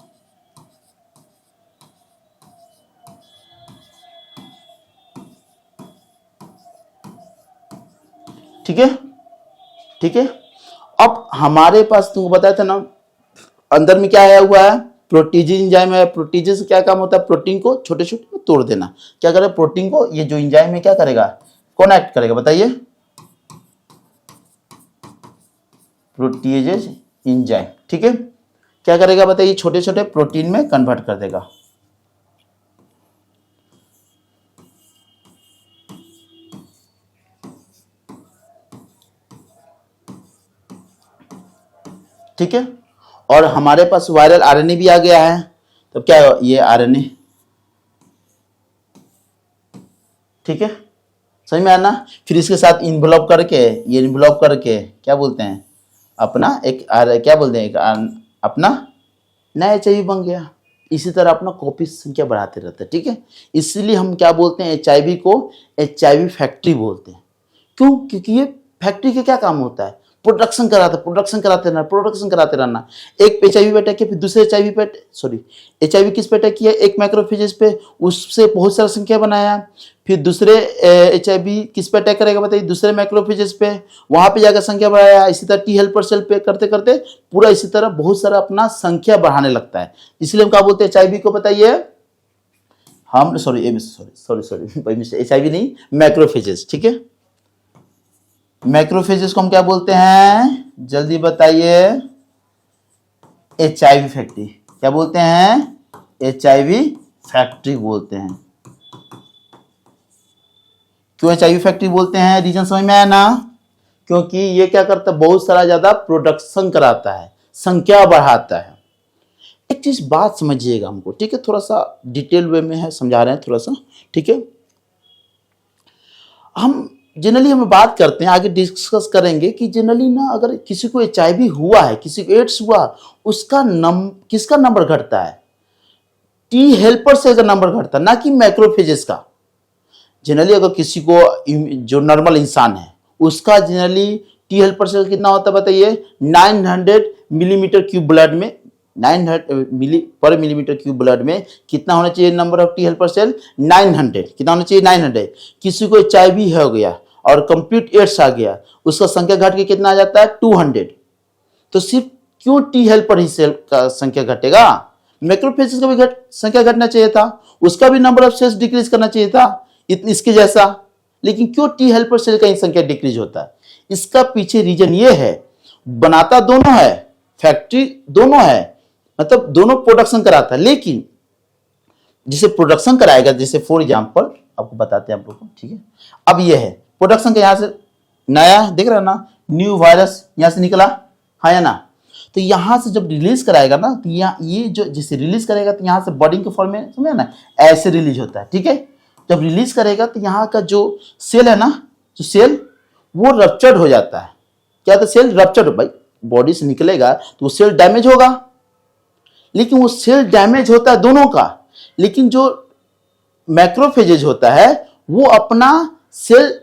ठीक है, ठीक है। अब हमारे पास तुमको बताया था ना, अंदर में क्या आया हुआ है, प्रोटीजेज एंजाइम है। प्रोटीजेज से क्या काम होता है, प्रोटीन को छोटे छोटे में तोड़ देना। क्या करेगा, प्रोटीन को ये जो एंजाइम है क्या करेगा, कनेक्ट करेगा बताइए, प्रोटीजेज एंजाइम, ठीक है। क्या करेगा बताइए, छोटे छोटे प्रोटीन में कन्वर्ट कर देगा। ठीक है, और हमारे पास वायरल आरएनए भी आ गया है। तो क्या है, ये आरएनए, ठीक है, समझ में आना। फिर इसके साथ इन्वेलप करके, ये इन्वेलप करके क्या बोलते हैं, अपना एक क्या बोलते हैं, एक अपना नया एचआईवी बन गया। इसी तरह अपना कॉपी संख्या बढ़ाते रहते हैं, ठीक है। इसलिए हम क्या बोलते हैं, एचआईवी को एचआईवी फैक्ट्री बोलते हैं। क्यों, क्योंकि ये फैक्ट्री का क्या काम होता है, प्रोडक्शन कराते रहना। एक एचआईवी पे अटैक किया, फिर दूसरे एचआईवी पे, सॉरी, एचआईवी किस पे अटैक किया, एक माइक्रोफेजेस पे, उससे बहुत सारा संख्या बनाया। फिर दूसरे एचआईवी किस पे अटैक करेगा बताइए, दूसरे माइक्रोफेजेस पे, वहां पे जाकर संख्या बढ़ाया। इसी तरह टी हेल्पर सेल पे करते करते पूरा इसी तरह बहुत सारा अपना संख्या बढ़ाने लगता है। इसलिए हम क्या बोलते हैं एचआईवी को बताइए, हम सॉरी एचआईवी नहीं, मैक्रोफेजेस, ठीक है। मैक्रोफेजेस को हम क्या बोलते हैं, जल्दी बताइए, एचआईवी फैक्ट्री। क्या बोलते हैं, एचआईवी फैक्ट्री बोलते हैं। क्यों एचआईवी फैक्ट्री बोलते हैं, रीजन समझ में आया ना, क्योंकि ये क्या करता है, बहुत सारा ज्यादा प्रोडक्शन कराता है, संख्या बढ़ाता है। एक चीज बात समझिएगा हमको, ठीक है, थोड़ा सा डिटेल वे में है, समझा रहे हैं थोड़ा सा, ठीक है। हम जनरली हम बात करते हैं, आगे डिस्कस करेंगे कि जनरली ना अगर किसी को एचआईवी हुआ है, किसी को एड्स हुआ, उसका किसका नंबर घटता है, टी हेल्पर सेल का नंबर घटता है, ना कि मैक्रोफेजेस का। जनरली अगर किसी को, जो नॉर्मल इंसान है, उसका जनरली टी हेल्पर सेल कितना होता है बताइए, 900 मिलीमीटर क्यूब ब्लड में, 900 पर मिलीमीटर क्यूब ब्लड में कितना होना चाहिए number of T helper cell, 900। कितना होना चाहिए, 900। किसी को एचआईवी हो गया और कंप्लीट एड्स आ गया, उसका संख्या घट के कितना आ जाता है, 200। तो सिर्फ क्यों टी हेल्पर ही सेल का संख्या घटेगा, मैक्रोफेजेस का भी संख्या घटना चाहिए था, उसका भी नंबर ऑफ सेल्स डिक्रीज करना चाहिए था इसके जैसा। लेकिन क्यों टी हेल्पर सेल का संख्या डिक्रीज होता है, इसका पीछे रीजन ये है, बनाता दोनों है, फैक्ट्री दोनों है, मतलब दोनों प्रोडक्शन कराता है, लेकिन जिसे प्रोडक्शन कराएगा, जैसे फॉर एग्जाम्पल आपको बताते हैं आप लोग को, ठीक है। अब ये है प्रोडक्शन का, यहाँ से नया देख रहे हो ना, न्यू वायरस यहाँ से निकला, हाँ या ना। तो यहाँ से जब रिलीज कराएगा ना, तो यहाँ ये जो जैसे रिलीज करेगा तो यहाँ से बॉडी के फॉर्म में, समझे ना, ऐसे रिलीज होता है, ठीक है। जब रिलीज करेगा तो यहाँ का जो सेल है ना, जो सेल वो रप्चर्ड हो जाता है। क्या था, सेल रप्चर्ड, भाई बॉडी से निकलेगा तो वो सेल डैमेज होगा, लेकिन वो सेल डैमेज होता है दोनों का, लेकिन जो मैक्रोफेजेज होता है वो अपना सेल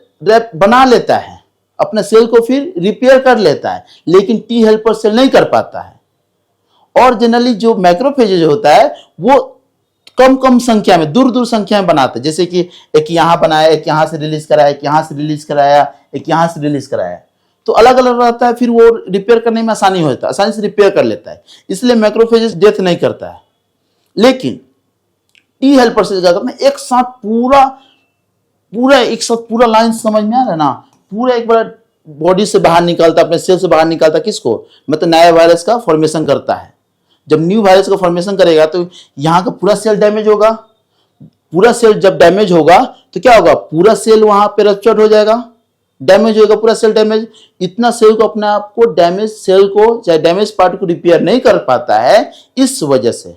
बना लेता है, अपने सेल को फिर रिपेयर कर लेता है, लेकिन टी हेल्पर सेल नहीं कर पाता है। और जनरली जो मैक्रोफेजेज होता है वो कम कम संख्या में, दूर दूर संख्या में बनाते हैं, जैसे कि एक यहाँ बनाया, एक यहाँ से रिलीज कराया, एक यहाँ से रिलीज कराया, एक यहाँ से रिलीज कराया, तो अलग अलग रहता है, फिर वो रिपेयर करने में आसानी होता है, आसानी से रिपेयर कर लेता है, इसलिए मैक्रोफेजेज डेथ नहीं करता है। लेकिन टी हेल्पर सेल क्या करते हैं, एक साथ पूरा लाइन, समझ में आ रहा है ना, पूरा एक बार बॉडी से बाहर निकलता, अपने सेल से बाहर निकलता, किसको, मतलब नया वायरस का फॉर्मेशन करता है। जब न्यू वायरस का फॉर्मेशन करेगा तो यहाँ का पूरा सेल डैमेज होगा, पूरा सेल जब डैमेज होगा तो क्या होगा, पूरा सेल वहां पे रप्चर्ड हो जाएगा, डैमेज होगा पूरा सेल डैमेज। इतना सेल को, अपने आप को, डैमेज सेल को, चाहे डैमेज पार्ट को रिपेयर नहीं कर पाता है, इस वजह से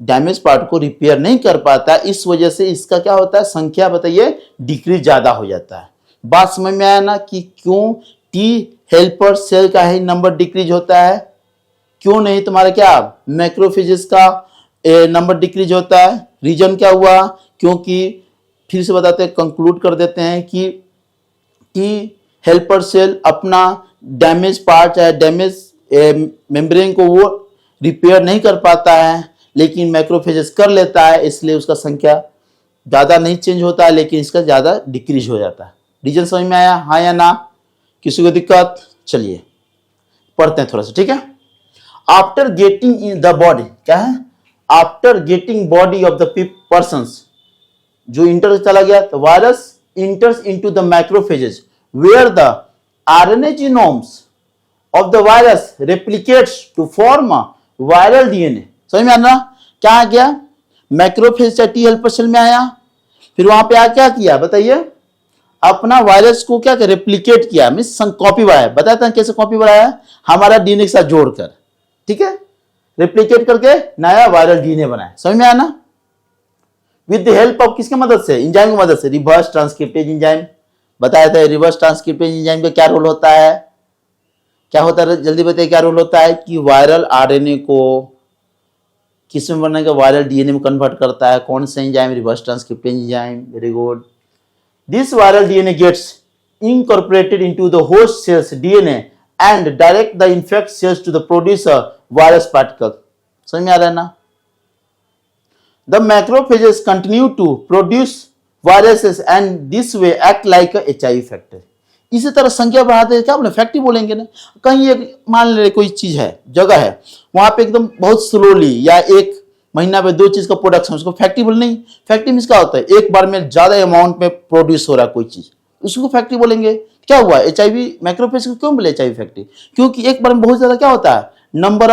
डैमेज पार्ट को रिपेयर नहीं कर पाता, इस वजह से इसका क्या होता है, संख्या बताइए डिक्रीज ज्यादा हो जाता है। बात समझ में आया ना कि क्यों टी हेल्पर सेल का ही नंबर डिक्रीज होता है, क्यों नहीं तुम्हारा क्या मैक्रोफेजेस का नंबर डिक्रीज होता है। रीजन क्या हुआ, क्योंकि फिर से बताते हैं, कंक्लूड कर देते हैं कि टी हेल्पर सेल अपना डैमेज पार्ट या डैमेज मेम्ब्रेन को वो रिपेयर नहीं कर पाता है, लेकिन मैक्रोफेजेस कर लेता है, इसलिए उसका संख्या ज़्यादा नहीं चेंज होता है, लेकिन इसका ज़्यादा डिक्रीज हो जाता है। रीजन समझ में आया, हाँ या ना, किसी को दिक्कत, चलिए पढ़ते हैं थोड़ा सा, ठीक है। After getting in the body, क्या है, after getting body of the persons, जो इंटर चला गया तो virus enters into the macrophages where the RNA genomes of the virus replicates to form viral DNA. समझ में आना, क्या आ गया, मैक्रोफेज टी हेल्पर सेल में आया, फिर वहां पे क्या किया बताइए, अपना वायरस को क्या रेप्लिकेट किया, मींस कॉपी बनाया। बताते हैं कैसे कॉपी बनाया, हमारा डीएनए के साथ जोड़कर, ठीक है, रेप्लिकेट करके नया वायरल डीएनए बनाया। समझ में आया ना, विद द हेल्प ऑफ किसके मदद से, एंजाइम की मदद से, रिवर्स ट्रांसक्रिप्टेज एंजाइम। बताया था रिवर्स ट्रांसक्रिप्टेज एंजाइम का क्या रोल होता है, क्या होता है, जल्दी बताइए क्या रोल होता है, कि वायरल आरएनए को किस में बनने का, वायरल डीएनए में कन्वर्ट करता है। कौन सा enzyme, reverse transcriptase enzyme, very good. This viral DNA gets incorporated into the host cell's DNA and direct the infect cells to the producer virus particle. समझ में आ रहा है ना। The macrophages continue to produce viruses and this way act like a HIV factor. इसी तरह संख्या बढ़ाते हैं, क्या बोले, फैक्ट्री बोलेंगे ना। कहीं एक मान ले कोई चीज है, जगह है, वहां पे एकदम बहुत स्लोली या एक महीना पे 2 चीज का प्रोडक्शन, उसको फैक्ट्री बोल नहीं। फैक्ट्री में क्या होता है, एक बार में ज्यादा अमाउंट में प्रोड्यूस हो रहा है कोई चीज, उसको फैक्ट्री बोलेंगे। क्या हुआ, एचआईवी मैक्रोफेज को क्यों बोले एचआईवी फैक्ट्री, क्योंकि एक बार में बहुत ज्यादा क्या होता है, नंबर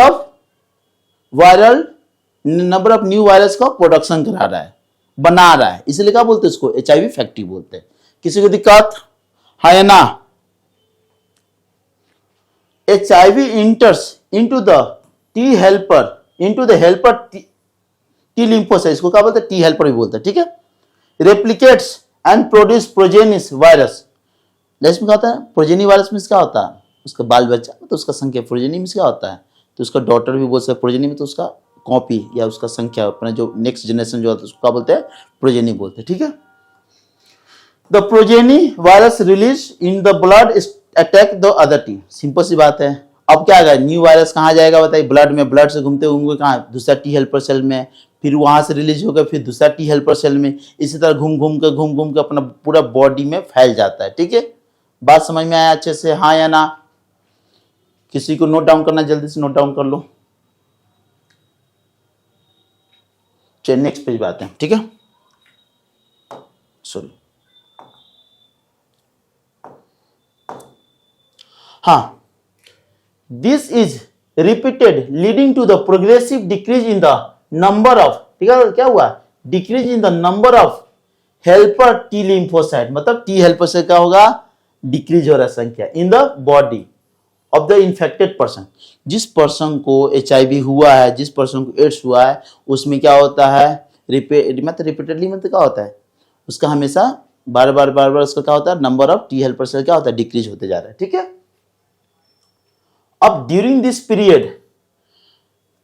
ऑफ न्यू वायरस का प्रोडक्शन करा रहा है, बना रहा है, इसलिए क्या बोलते हैं इसको, एचआईवी फैक्ट्री बोलते हैं। किसी को दिक्कत, हाँ या ना। HIV इंटर्स into the T helper T lymphocyte, इसको क्या बोलते हैं, टी हेल्पर भी बोलते हैं, ठीक है। Replicates and produce progenies virus. इसमें क्या होता है, प्रोजेनी वायरस में क्या होता है, उसका बाल बच्चा, तो उसका संख्या, प्रोजेनी में क्या होता है, तो उसका डॉटर भी बोल सकते हैं प्रोजेनी में, तो उसका कॉपी या उसका संख्या, अपना जो नेक्स्ट जनरेशन जो होता है उसको क्या बोलते हैं, प्रोजेनी बोलते हैं, ठीक है। The progeny virus release in the blood attack the other T. Simple सी बात है। अब क्या आएगा, न्यू वायरस कहाँ जाएगा बताइए, ब्लड में, ब्लड से घूमते होंगे कहाँ, दूसरा टी हेल्पर सेल में, फिर वहां से रिलीज होकर फिर दूसरा टी हेल्पर सेल में, इसी तरह घूम घूम के अपना पूरा बॉडी में फैल जाता है, ठीक है। बात समझ में आया अच्छे से, हाँ या ना। किसी को नोट डाउन करना, जल्दी से नोट डाउन कर लो। चलिए नेक्स्ट पेज पे आते हैं, ठीक है। सॉरी, हाँ, this is repeated leading to the progressive decrease in the number of, ठीक है, क्या हुआ, decrease in the number of helper T lymphocyte, मतलब टी हेल्पर से क्या होगा, डिक्रीज हो रहा है संख्या in the body of the infected person. जिस पर्सन को HIV हुआ है, जिस पर्सन को एड्स हुआ है, उसमें क्या होता है, रिपीटेडली मतलब क्या होता है, उसका हमेशा बार बार उसका क्या होता है, number of T helper cell क्या होता है, डिक्रीज होते जा रहा है, ठीक है। अब during this period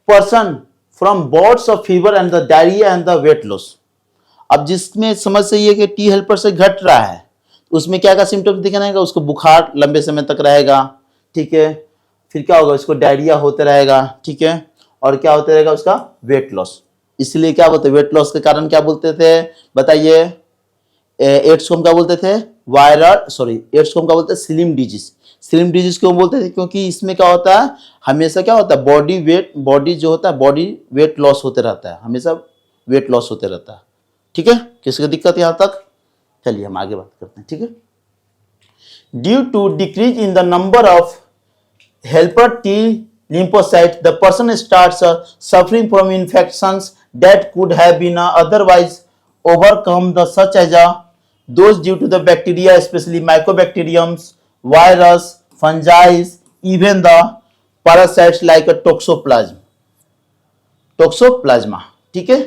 person from bots of fever and the diarrhoea and the weight loss, अब जिसमें समझ से ये कि टी हेल्पर से घट रहा है, उसमें क्या क्या सिम्टम्स दिखाएगा, उसको बुखार लंबे समय तक रहेगा, ठीक है, फिर क्या होगा, उसको डायरिया होते रहेगा, ठीक है, और क्या होते रहेगा, उसका वेट लॉस। इसलिए क्या बोलते हैं, वेट लॉस के कारण क्या बोलते थे, बताइए, एड्स को हम क्या बोलते थे, एड्स को हम क्या बोलते हैं, स्लिम डिजीज। स्लिम डिजीज क्यों बोलते थे, क्योंकि इसमें क्या होता है, हमेशा क्या होता है, बॉडी जो होता है, बॉडी वेट लॉस होते रहता है, हमेशा वेट लॉस होते रहता है, ठीक है। किसी को दिक्कत यहां तक, चलिए हम आगे बात करते हैं, ठीक है। Due to decrease in the number of helper T lymphocytes, the person starts suffering from infections that could have been otherwise overcome, the such as those due to the bacteria, especially mycobacteriums, virus, fungi, even the parasites like a toxoplasma, ठीक है।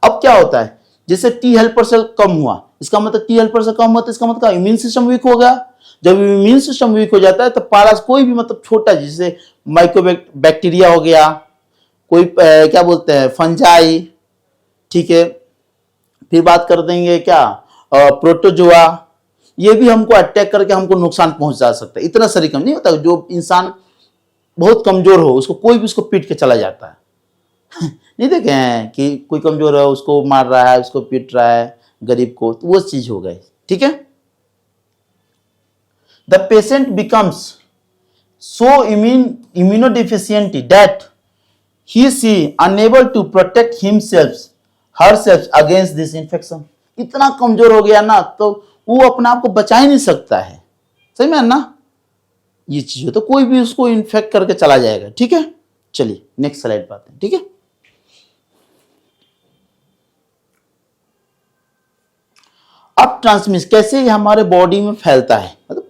अब क्या होता है, जैसे T helper cell कम हुआ, इसका मतलब टी हेल्पर सेल कम हुआ तो इसका मतलब इम्यून सिस्टम वीक हो गया। जब इम्यून सिस्टम वीक हो जाता है तो पारस कोई भी मतलब छोटा, जैसे माइक्रोबैक्टीरिया हो गया, कोई क्या बोलते हैं, फंजाई, ठीक है, फिर बात कर देंगे क्या, प्रोटोजोआ, ये भी हमको अटैक करके हमको नुकसान पहुंचा सकता है। इतना शरीर कम नहीं होता, जो इंसान बहुत कमजोर हो उसको कोई भी उसको पीट के चला जाता है नहीं देखे हैं कि कोई कमजोर है उसको मार रहा है, उसको पीट रहा है, गरीब को, तो वो चीज हो गई, ठीक है। The patient becomes so immunodeficient that she unable to protect herself against this infection। इतना कमजोर हो गया ना, तो वो अपने आप को बचा ही नहीं सकता है, सही में ना, ये चीज हो तो कोई भी उसको इन्फेक्ट करके चला जाएगा, ठीक है। चलिए नेक्स्ट स्लाइड पे आते हैं, ठीक है। अब ट्रांसमिशन कैसे हमारे बॉडी में फैलता है, मतलब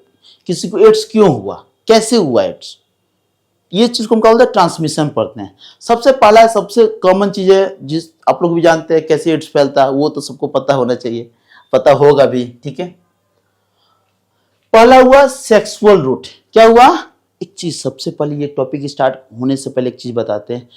किसी को एड्स क्यों हुआ, कैसे हुआ एड्स, ये चीज को हम क्या बोलते हैं, ट्रांसमिशन पढ़ते हैं। सबसे पहला सबसे कॉमन चीज है, जिस आप लोग भी जानते हैं कैसे एड्स फैलता है, वो तो सबको पता होना चाहिए, पता होगा भी, ठीक है। पहला हुआ सेक्सुअल रूट। क्या हुआ, एक चीज सबसे पहले, ये टॉपिक स्टार्ट होने से पहले एक चीज बताते हैं,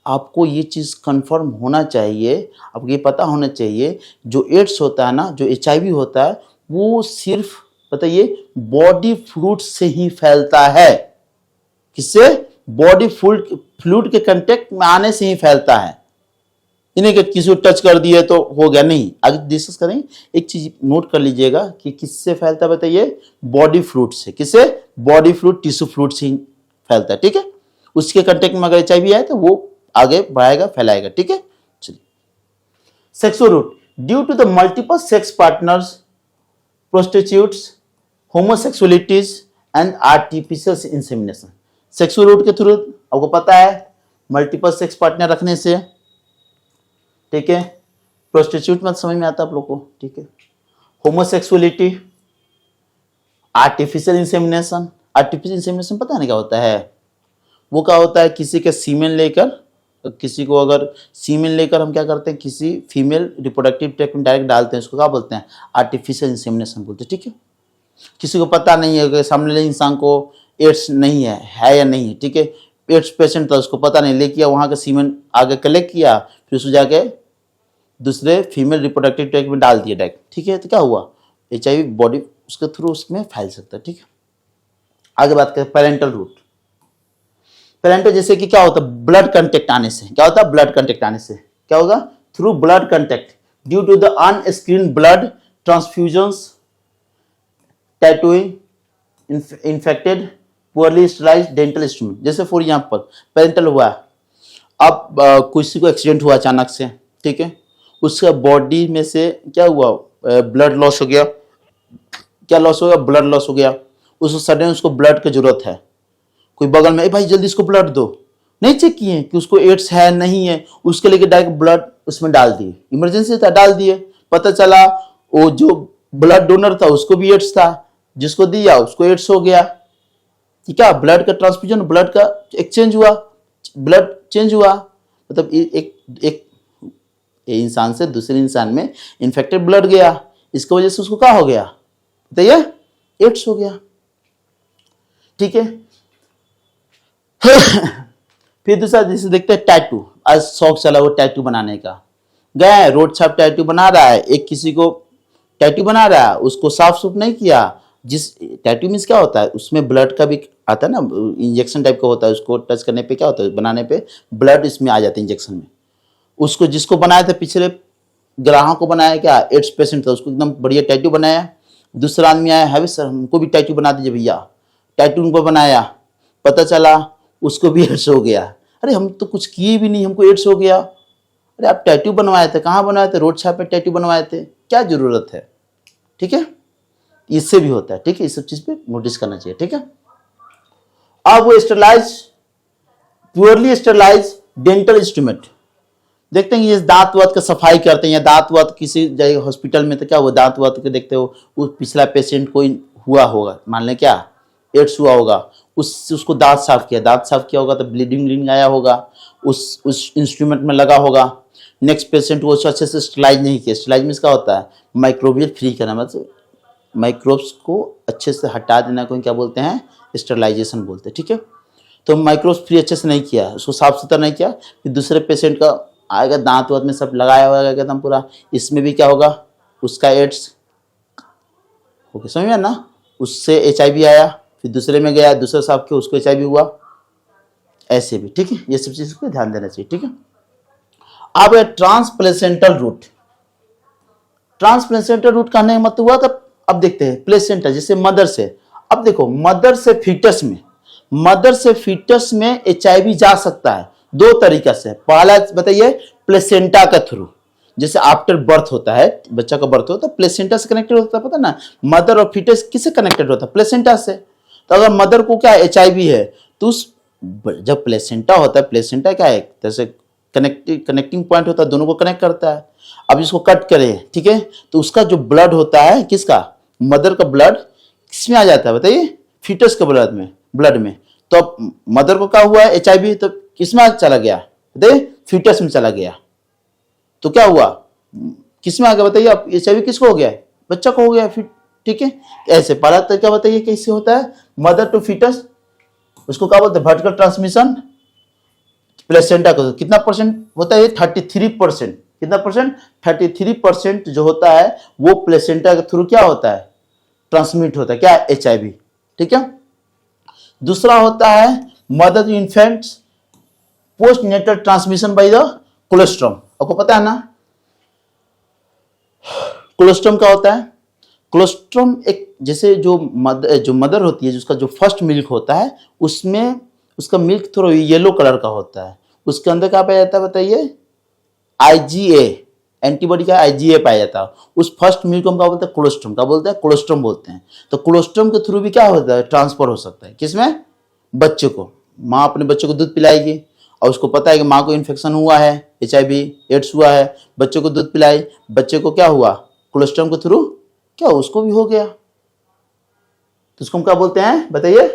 आपको ये चीज कंफर्म होना चाहिए, आपको ये पता होना चाहिए, जो एड्स होता है ना, जो HIV होता है, वो सिर्फ बताइए बॉडी फ्लूइड से ही फैलता है। किससे, बॉडी फ्लूइड के कांटेक्ट में आने से ही फैलता है, इन्हें कि किसी को टच कर दिए तो हो गया, नहीं। आगे डिस्कस करेंगे। एक चीज नोट कर लीजिएगा कि किससे फैलता है, बताइए बॉडी फ्लूइड से। किससे, बॉडी फ्लूइड, टिश्यू फ्लूइड से ही फैलता है, ठीक है। उसके कांटेक्ट में अगर HIV आए तो वो आगे बढ़ाएगा, फैलाएगा, ठीक है। चलिए, sexual route due to the multiple sex partners, prostitutes, homosexualities and artificial insemination. Sexual route के थ्रू आपको पता है, मल्टीपल सेक्स पार्टनर रखने से, ठीक है। प्रोस्टिट्यूट मत समझ में आता आप लोग को, ठीक है। Homosexuality, artificial insemination. Artificial insemination पता नहीं क्या होता है, वो क्या होता है, किसी के सीमेन लेकर, किसी को अगर सीमेन लेकर हम क्या करते हैं, किसी फीमेल रिप्रोडक्टिव ट्रैक्ट में डायरेक्ट डालते हैं, उसको क्या बोलते हैं, आर्टिफिशियल इंसेमिनेशन बोलते हैं, ठीक है। किसी को पता नहीं है कि सामने वाले इंसान को एड्स नहीं है या नहीं है, ठीक है। एड्स पेशेंट था, उसको पता नहीं, लेके वहां का सीमेन आगे कलेक्ट किया, फिर उसको जाके दूसरे फीमेल रिप्रोडक्टिव ट्रैक्ट में डाल दिया डायरेक्ट, ठीक है। तो क्या हुआ, HIV बॉडी उसके थ्रू उसमें फैल सकता है, ठीक है। आगे बात करें पेरेंटल रूट। पेरेंटल जैसे कि क्या होता है, ब्लड कंटेक्ट आने से। क्या होता है, ब्लड कंटेक्ट आने से क्या होगा, through blood contact, due to the unscreened blood transfusions, tattooing, infected, poorly sterilized dental instrument. जैसे फॉर एग्जांपल पेरेंटल हुआ, अब किसी को एक्सीडेंट हुआ अचानक से, ठीक है, उसका बॉडी में से क्या हुआ, ब्लड लॉस हो गया। क्या लॉस हो गया, ब्लड लॉस हो गया। उसको सडन उसको ब्लड की जरूरत है, कोई बगल में, भाई जल्दी इसको ब्लड दो, नहीं चेक किए कि उसको एड्स है नहीं है, उसके लेके डायरेक्ट ब्लड उसमें डाल दिए, इमरजेंसी था डाल दिए, पता चला वो जो ब्लड डोनर था उसको भी एड्स था, जिसको दिया उसको एड्स हो गया। ठीक है, ब्लड का ट्रांसफ्यूजन, ब्लड का एक्सचेंज हुआ, ब्लड चेंज हुआ, मतलब एक इंसान से दूसरे इंसान में इन्फेक्टेड ब्लड गया, इसकी वजह से उसको क्या हो गया बताइए, एड्स हो गया। ठीक है फिर दूसरा जैसे देखते हैं टैटू, आज शौक चला वो टैटू बनाने का, गए रोड छाप टैटू बना रहा है, एक किसी को टैटू बना रहा है, उसको साफ सुफ नहीं किया, जिस टैटू मीन्स क्या होता है उसमें ब्लड का भी आता है ना, इंजेक्शन टाइप का होता है, उसको टच करने पे क्या होता है, बनाने पे ब्लड इसमें आ जाता है इंजेक्शन में, उसको जिसको बनाया था पिछले ग्राहक को बनाया क्या, एड्स पेशेंट था, उसको एकदम बढ़िया टैटू बनाया। दूसरा आदमी आया, है सर हमको भी टैटू बना दीजिए भैया, टैटू उनको बनाया, पता चला उसको भी एड्स हो गया। अरे हम तो कुछ किए भी नहीं, हमको एड्स हो गया। अरे आप टैटू बनवाए थे, कहाँ बनवाए थे, रोड छाप पे टैटू बनवाए थे, क्या जरूरत है। ठीक है, इससे भी होता है। ठीक है, इस सब चीज पे नोटिस करना चाहिए। ठीक है, अब वो sterilise, purely sterilise dental instrument, देखते हैं ये दांत वात का सफाई करते हैं, या दांत वात किसी जगह हॉस्पिटल में तो क्या हुआ, दांत वात के देखते हो उस पिछला पेशेंट को हुआ होगा, मान लें क्या एड्स हुआ होगा, उसको दांत साफ किया होगा तो ब्लीडिंग आया होगा, उस इंस्ट्रूमेंट में लगा होगा। नेक्स्ट पेशेंट को अच्छे से स्टेलाइज नहीं किया, स्टेलाइज में क्या होता है, माइक्रोबियल फ्री करना, मतलब माइक्रोब्स को अच्छे से हटा देना को क्या बोलते हैं, स्टेरलाइजेशन बोलते हैं। ठीक है, तो माइक्रोब्स फ्री अच्छे से नहीं किया, उसको साफ सुथरा नहीं किया, फिर दूसरे पेशेंट का आएगा दांत वात में सब लगाया हुआ एकदम पूरा, इसमें भी क्या होगा, उसका एड्स ओके समझ में ना, उससे HIV आया, फिर दूसरे में गया, दूसरा साफ किया, उसको HIV हुआ, ऐसे भी। ठीक है, ये सब चीज़ को ध्यान देना चाहिए। ठीक है, अब ट्रांसप्लेसेंटल रूट, ट्रांसप्लेसेंटल रूट कहने का मतलब हुआ, तब अब देखते हैं प्लेसेंटा जैसे मदर से, अब देखो मदर से फीटस में HIV जा सकता है दो तरीका से। पहला बताइए प्लेसेंटा का थ्रू, जैसे आफ्टर बर्थ होता है, बच्चा का बर्थ हो तो प्लेसेंटा से कनेक्टेड होता है, पता ना, मदर और फीटस किससे कनेक्टेड होता है, प्लेसेंटा से। तो अगर मदर को क्या HIV है तो उस जब प्लेसेंटा होता है, प्लेसेंटा क्या है जैसे कनेक्टिंग पॉइंट होता है, दोनों को कनेक्ट करता है। अब इसको कट करें, ठीक है, तो उसका जो ब्लड होता है किसका, मदर का ब्लड किसमें आ जाता है बताइए, फीटस के ब्लड में। तो अब मदर को क्या हुआ है HIV, तो किसमें चला गया बताइए, फीटस में चला गया, तो क्या हुआ किसमें आ गया बताइए, अब HIV किसको हो गया, बच्चा को हो गया। फिर ठीक है, ऐसे पहला तरीका बताइए कैसे होता है, मदर टू फीटस, उसको क्या बोलते हैं वर्टिकल ट्रांसमिशन। प्लेसेंटा का कितना परसेंट होता है, 33%, कितना परसेंट, 33% जो होता है वो प्लेसेंटा के थ्रू क्या होता है, ट्रांसमिट होता है, क्या HIV। ठीक है, दूसरा होता है mother to infants post natal transmission by the colostrum. आपको पता है ना कोलेस्ट्रम क्या होता है, कोलेस्ट्रम एक जैसे जो मदर होती है, जिसका जो फर्स्ट मिल्क होता है उसमें उसका मिल्क थोड़ा येलो कलर का होता है, उसके अंदर क्या पाया जाता है बताइए, IgA, एंटीबॉडी का IgA पाया जाता है। उस फर्स्ट मिल्क को हम क्या बोलते हैं, कोलेस्ट्रम, क्या बोलते हैं, कोलेस्ट्रम बोलते हैं। तो कोलेस्ट्रम के थ्रू भी क्या होता है, ट्रांसफर हो सकता है, किसमें, बच्चे को। माँ अपने बच्चे को दूध पिलाएगी और उसको पता है कि माँ को इन्फेक्शन हुआ है, HIV एड्स हुआ है, बच्चे को दूध पिलाई, बच्चे को क्या हुआ, कोलेस्ट्रम के थ्रू क्या उसको भी हो गया, तो उसको हम क्या बोलते हैं बताइए,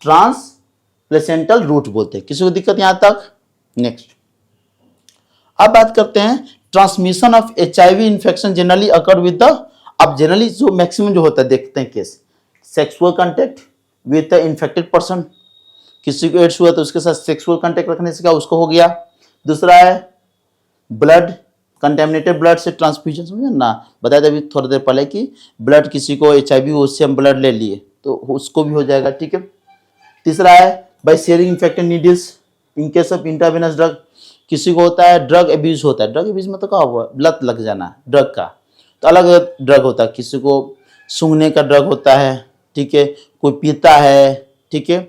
ट्रांसप्लेसेंटल रूट बोलते हैं। किसी को दिक्कत यहां तक, नेक्स्ट अब बात करते हैं transmission of HIV infection generally occur with the, अब जनरली जो मैक्सिमम जो होता है देखते हैं case, sexual contact with the infected person, किसी को एड्स हुआ तो उसके साथ सेक्सुअल कांटेक्ट रखने से क्या उसको हो गया। दूसरा है ब्लड, कंटेमिनेटेड ब्लड से ट्रांसफ्यूजन, समझे ना, बताया था अभी थोड़ी देर पहले कि ब्लड किसी को HIV हो उससे हम ब्लड ले लिए तो उसको भी हो जाएगा। ठीक है, तीसरा है by sharing infected needles in case of intravenous drug, किसी को होता है ड्रग एब्यूज होता है, ड्रग एब्यूज में तो क्या हुआ, लत लग जाना ड्रग का, तो अलग ड्रग होता है, किसी को सूंघने का ड्रग होता है, ठीक है, कोई पीता है, ठीक है,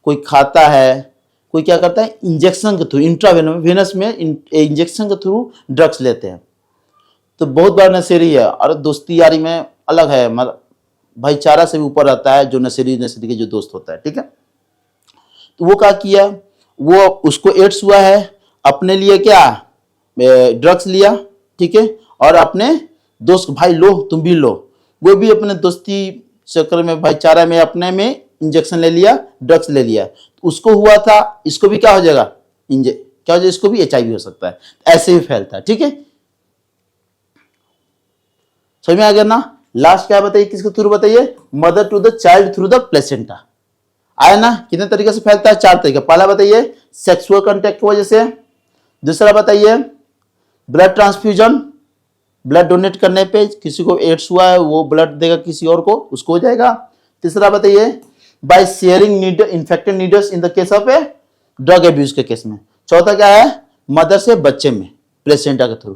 कोई खाता है, कोई क्या करता है इंजेक्शन के थ्रू, इंट्रावेनस में इंजेक्शन के थ्रू ड्रग्स लेते हैं। तो बहुत बार नशेरी है, और दोस्ती यारी में अलग है, मतलब भाईचारा से भी ऊपर रहता है जो नशेरी के जो दोस्त होता है। ठीक है, तो वो क्या किया, वो उसको एड्स हुआ है, अपने लिए क्या ड्रग्स लिया, ठीक है, और अपने दोस्त भाई लो तुम भी लो, वो भी अपने दोस्ती चक्कर में भाईचारा में अपने में इंजेक्शन ले लिया, ड्रग्स ले लिया, तो उसको हुआ था, इसको भी क्या हो जाएगा, क्या हो जाएगा, इसको भी HIV हो सकता है, ऐसे ही फैलता है, ठीक है। समझ में आ गया ना। लास्ट क्या बताइए, किसके थ्रू बताइए, mother to the child through the placenta. आया ना, कितने तरीके से फैलता है, 4 तरीके। पहला बताइए सेक्सुअल कांटेक्ट की वजह से, दूसरा बताइए ब्लड ट्रांसफ्यूजन, ब्लड डोनेट करने पे किसी को एड्स हुआ है वो ब्लड देगा किसी और को, उसको हो जाएगा। तीसरा बताइए by sharing need infected needles in the case of a drug abuse के केस में। चौथा क्या है, मदर से बच्चे में प्लेसेंटा के थ्रू।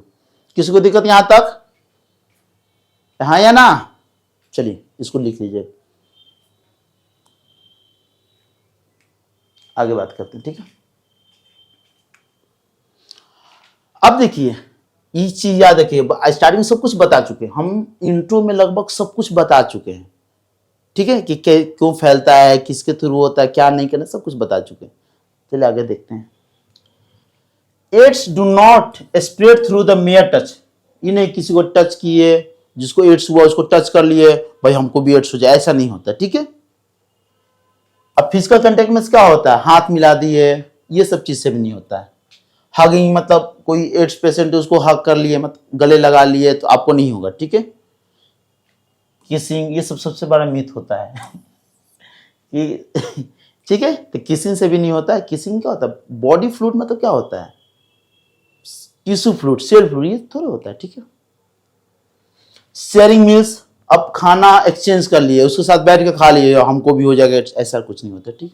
किसी को दिक्कत यहां तक, हाँ या ना, चलिए इसको लिख लीजिए, आगे बात करते हैं, ठीक है। अब देखिए ये चीज याद रखिए, स्टार्टिंग में सब कुछ बता चुके हैं हम, इंट्रो में लगभग सब कुछ बता चुके हैं, ठीक है, कि क्यों फैलता है, किसके थ्रू होता है, क्या नहीं करना, सब कुछ बता चुके हैं। चलिए आगे देखते हैं। AIDS do not spread through the mere touch, ये नहीं किसी को टच किए, जिसको एड्स हुआ उसको टच कर लिए, भाई हमको भी एड्स हो जाए, ऐसा नहीं होता, ठीक है। अब फिजिकल कांटेक्ट में क्या होता है, हाथ मिला दिए, ये सब चीज से भी नहीं होता है। हगिंग मतलब कोई एड्स पेशेंट है उसको हग कर लिए, मतलब गले लगा लिए, तो आपको नहीं होगा, ठीक है। किसिंग, ये सब सबसे बड़ा मिथ होता है कि ठीक है, तो किसिंग से भी नहीं होता है। किसिंग क्या होता है, बॉडी फ्लूइड मतलब क्या होता है, टिश्यू फ्लूइड, सेल फ्लूइड, ये थोड़ा होता है, ठीक है। शेयरिंग मील्स, अब खाना एक्सचेंज कर लिए, उसके साथ बैठ के खा लिए, हमको भी हो जाएगा, ऐसा कुछ नहीं होता, ठीक।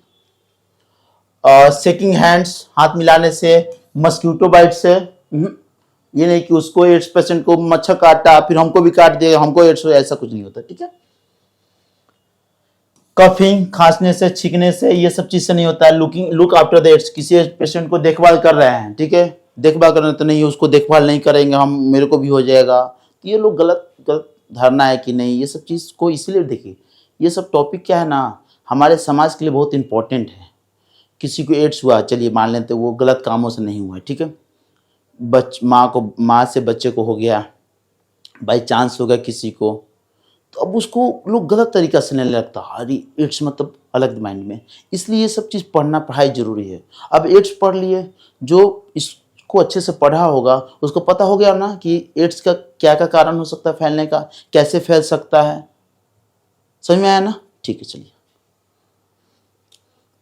शेकिंग हैंड्स, हाथ मिलाने से, मस्क्यूटो बाइट से, ये नहीं कि उसको एड्स पेशेंट को मच्छर काटा फिर हमको भी काट दिया, हमको एड्स हो, ऐसा कुछ नहीं होता, ठीक है। कफिंग, खांसने से, छींकने से, ये सब चीज से नहीं होता है। लुक आफ्टर द एड्स, किसी पेशेंट को देखभाल कर रहे हैं, ठीक है, देखभाल करना तो नहीं, उसको देखभाल नहीं करेंगे हम, मेरे को भी हो जाएगा, तो ये लोग गलत धारणा है कि नहीं, ये सब चीज को इसलिए देखिए, ये सब टॉपिक क्या है ना, हमारे समाज के लिए बहुत इंपॉर्टेंट है। किसी को एड्स हुआ, चलिए मान लेते वो गलत कामों से नहीं हुआ, ठीक है, माँ से बच्चे को हो गया, बाई चांस हो गया किसी को, तो अब उसको लोग गलत तरीका से लेने लगता, अरे एड्स मतलब अलग माइंड में, इसलिए ये सब चीज़ पढ़ना, पढ़ाई जरूरी है। अब एड्स पढ़ लिए, जो इसको अच्छे से पढ़ा होगा उसको पता हो गया ना कि एड्स का क्या क्या कारण हो सकता है फैलने का, कैसे फैल सकता है, समझ में आया ना, ठीक है। चलिए,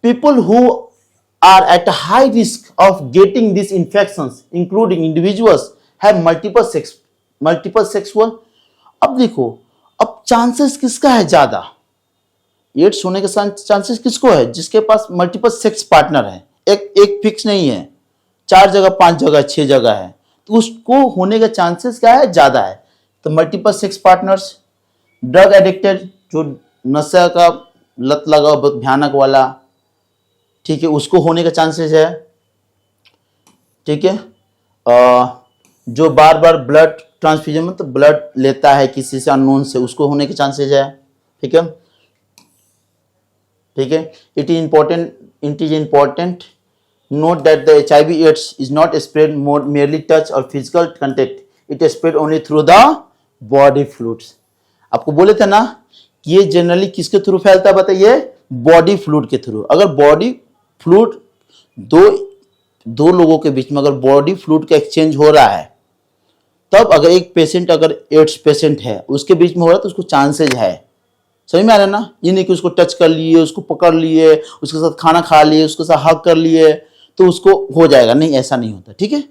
people who are at a high risk of getting these infections including individuals have multiple sexual। अब देखो, अब चांसेस किसका है ज्यादा, एड्स होने के चांसेस किसको है, जिसके पास मल्टीपल सेक्स पार्टनर है, एक फिक्स नहीं है, 4 जगह 5 जगह 6 जगह है, तो उसको होने का चांसेस क्या है, ज्यादा है। तो multiple sex partners, drug addicted, जो नशा का लत लगा बहुत भयानक वाला, ठीक है, उसको होने का चांसेस है, ठीक है। जो बार बार ब्लड ट्रांसफ्यूजन मतलब ब्लड लेता है किसी से अननोन से, उसको होने के चांसेस है, ठीक है, ठीक है। It is important note that the HIV AIDS is not spread merely touch और physical contact, it spread only through the body fluids. आपको बोले थे ना कि ये जनरली किसके थ्रू फैलता है, बताइए, बॉडी फ्लूइड के थ्रू। अगर बॉडी फ्लूइड दो लोगों के बीच में अगर बॉडी फ्लूइड का एक्सचेंज हो रहा है, तब अगर एक पेशेंट अगर एड्स पेशेंट है उसके बीच में हो रहा है तो उसको चांसेज है, समझ में आ रहा है ना। ये नहीं कि उसको टच कर लिए, उसको पकड़ लिए, उसके साथ खाना खा लिए, उसके साथ हग कर लिए तो उसको हो जाएगा, नहीं, ऐसा नहीं होता, ठीक है।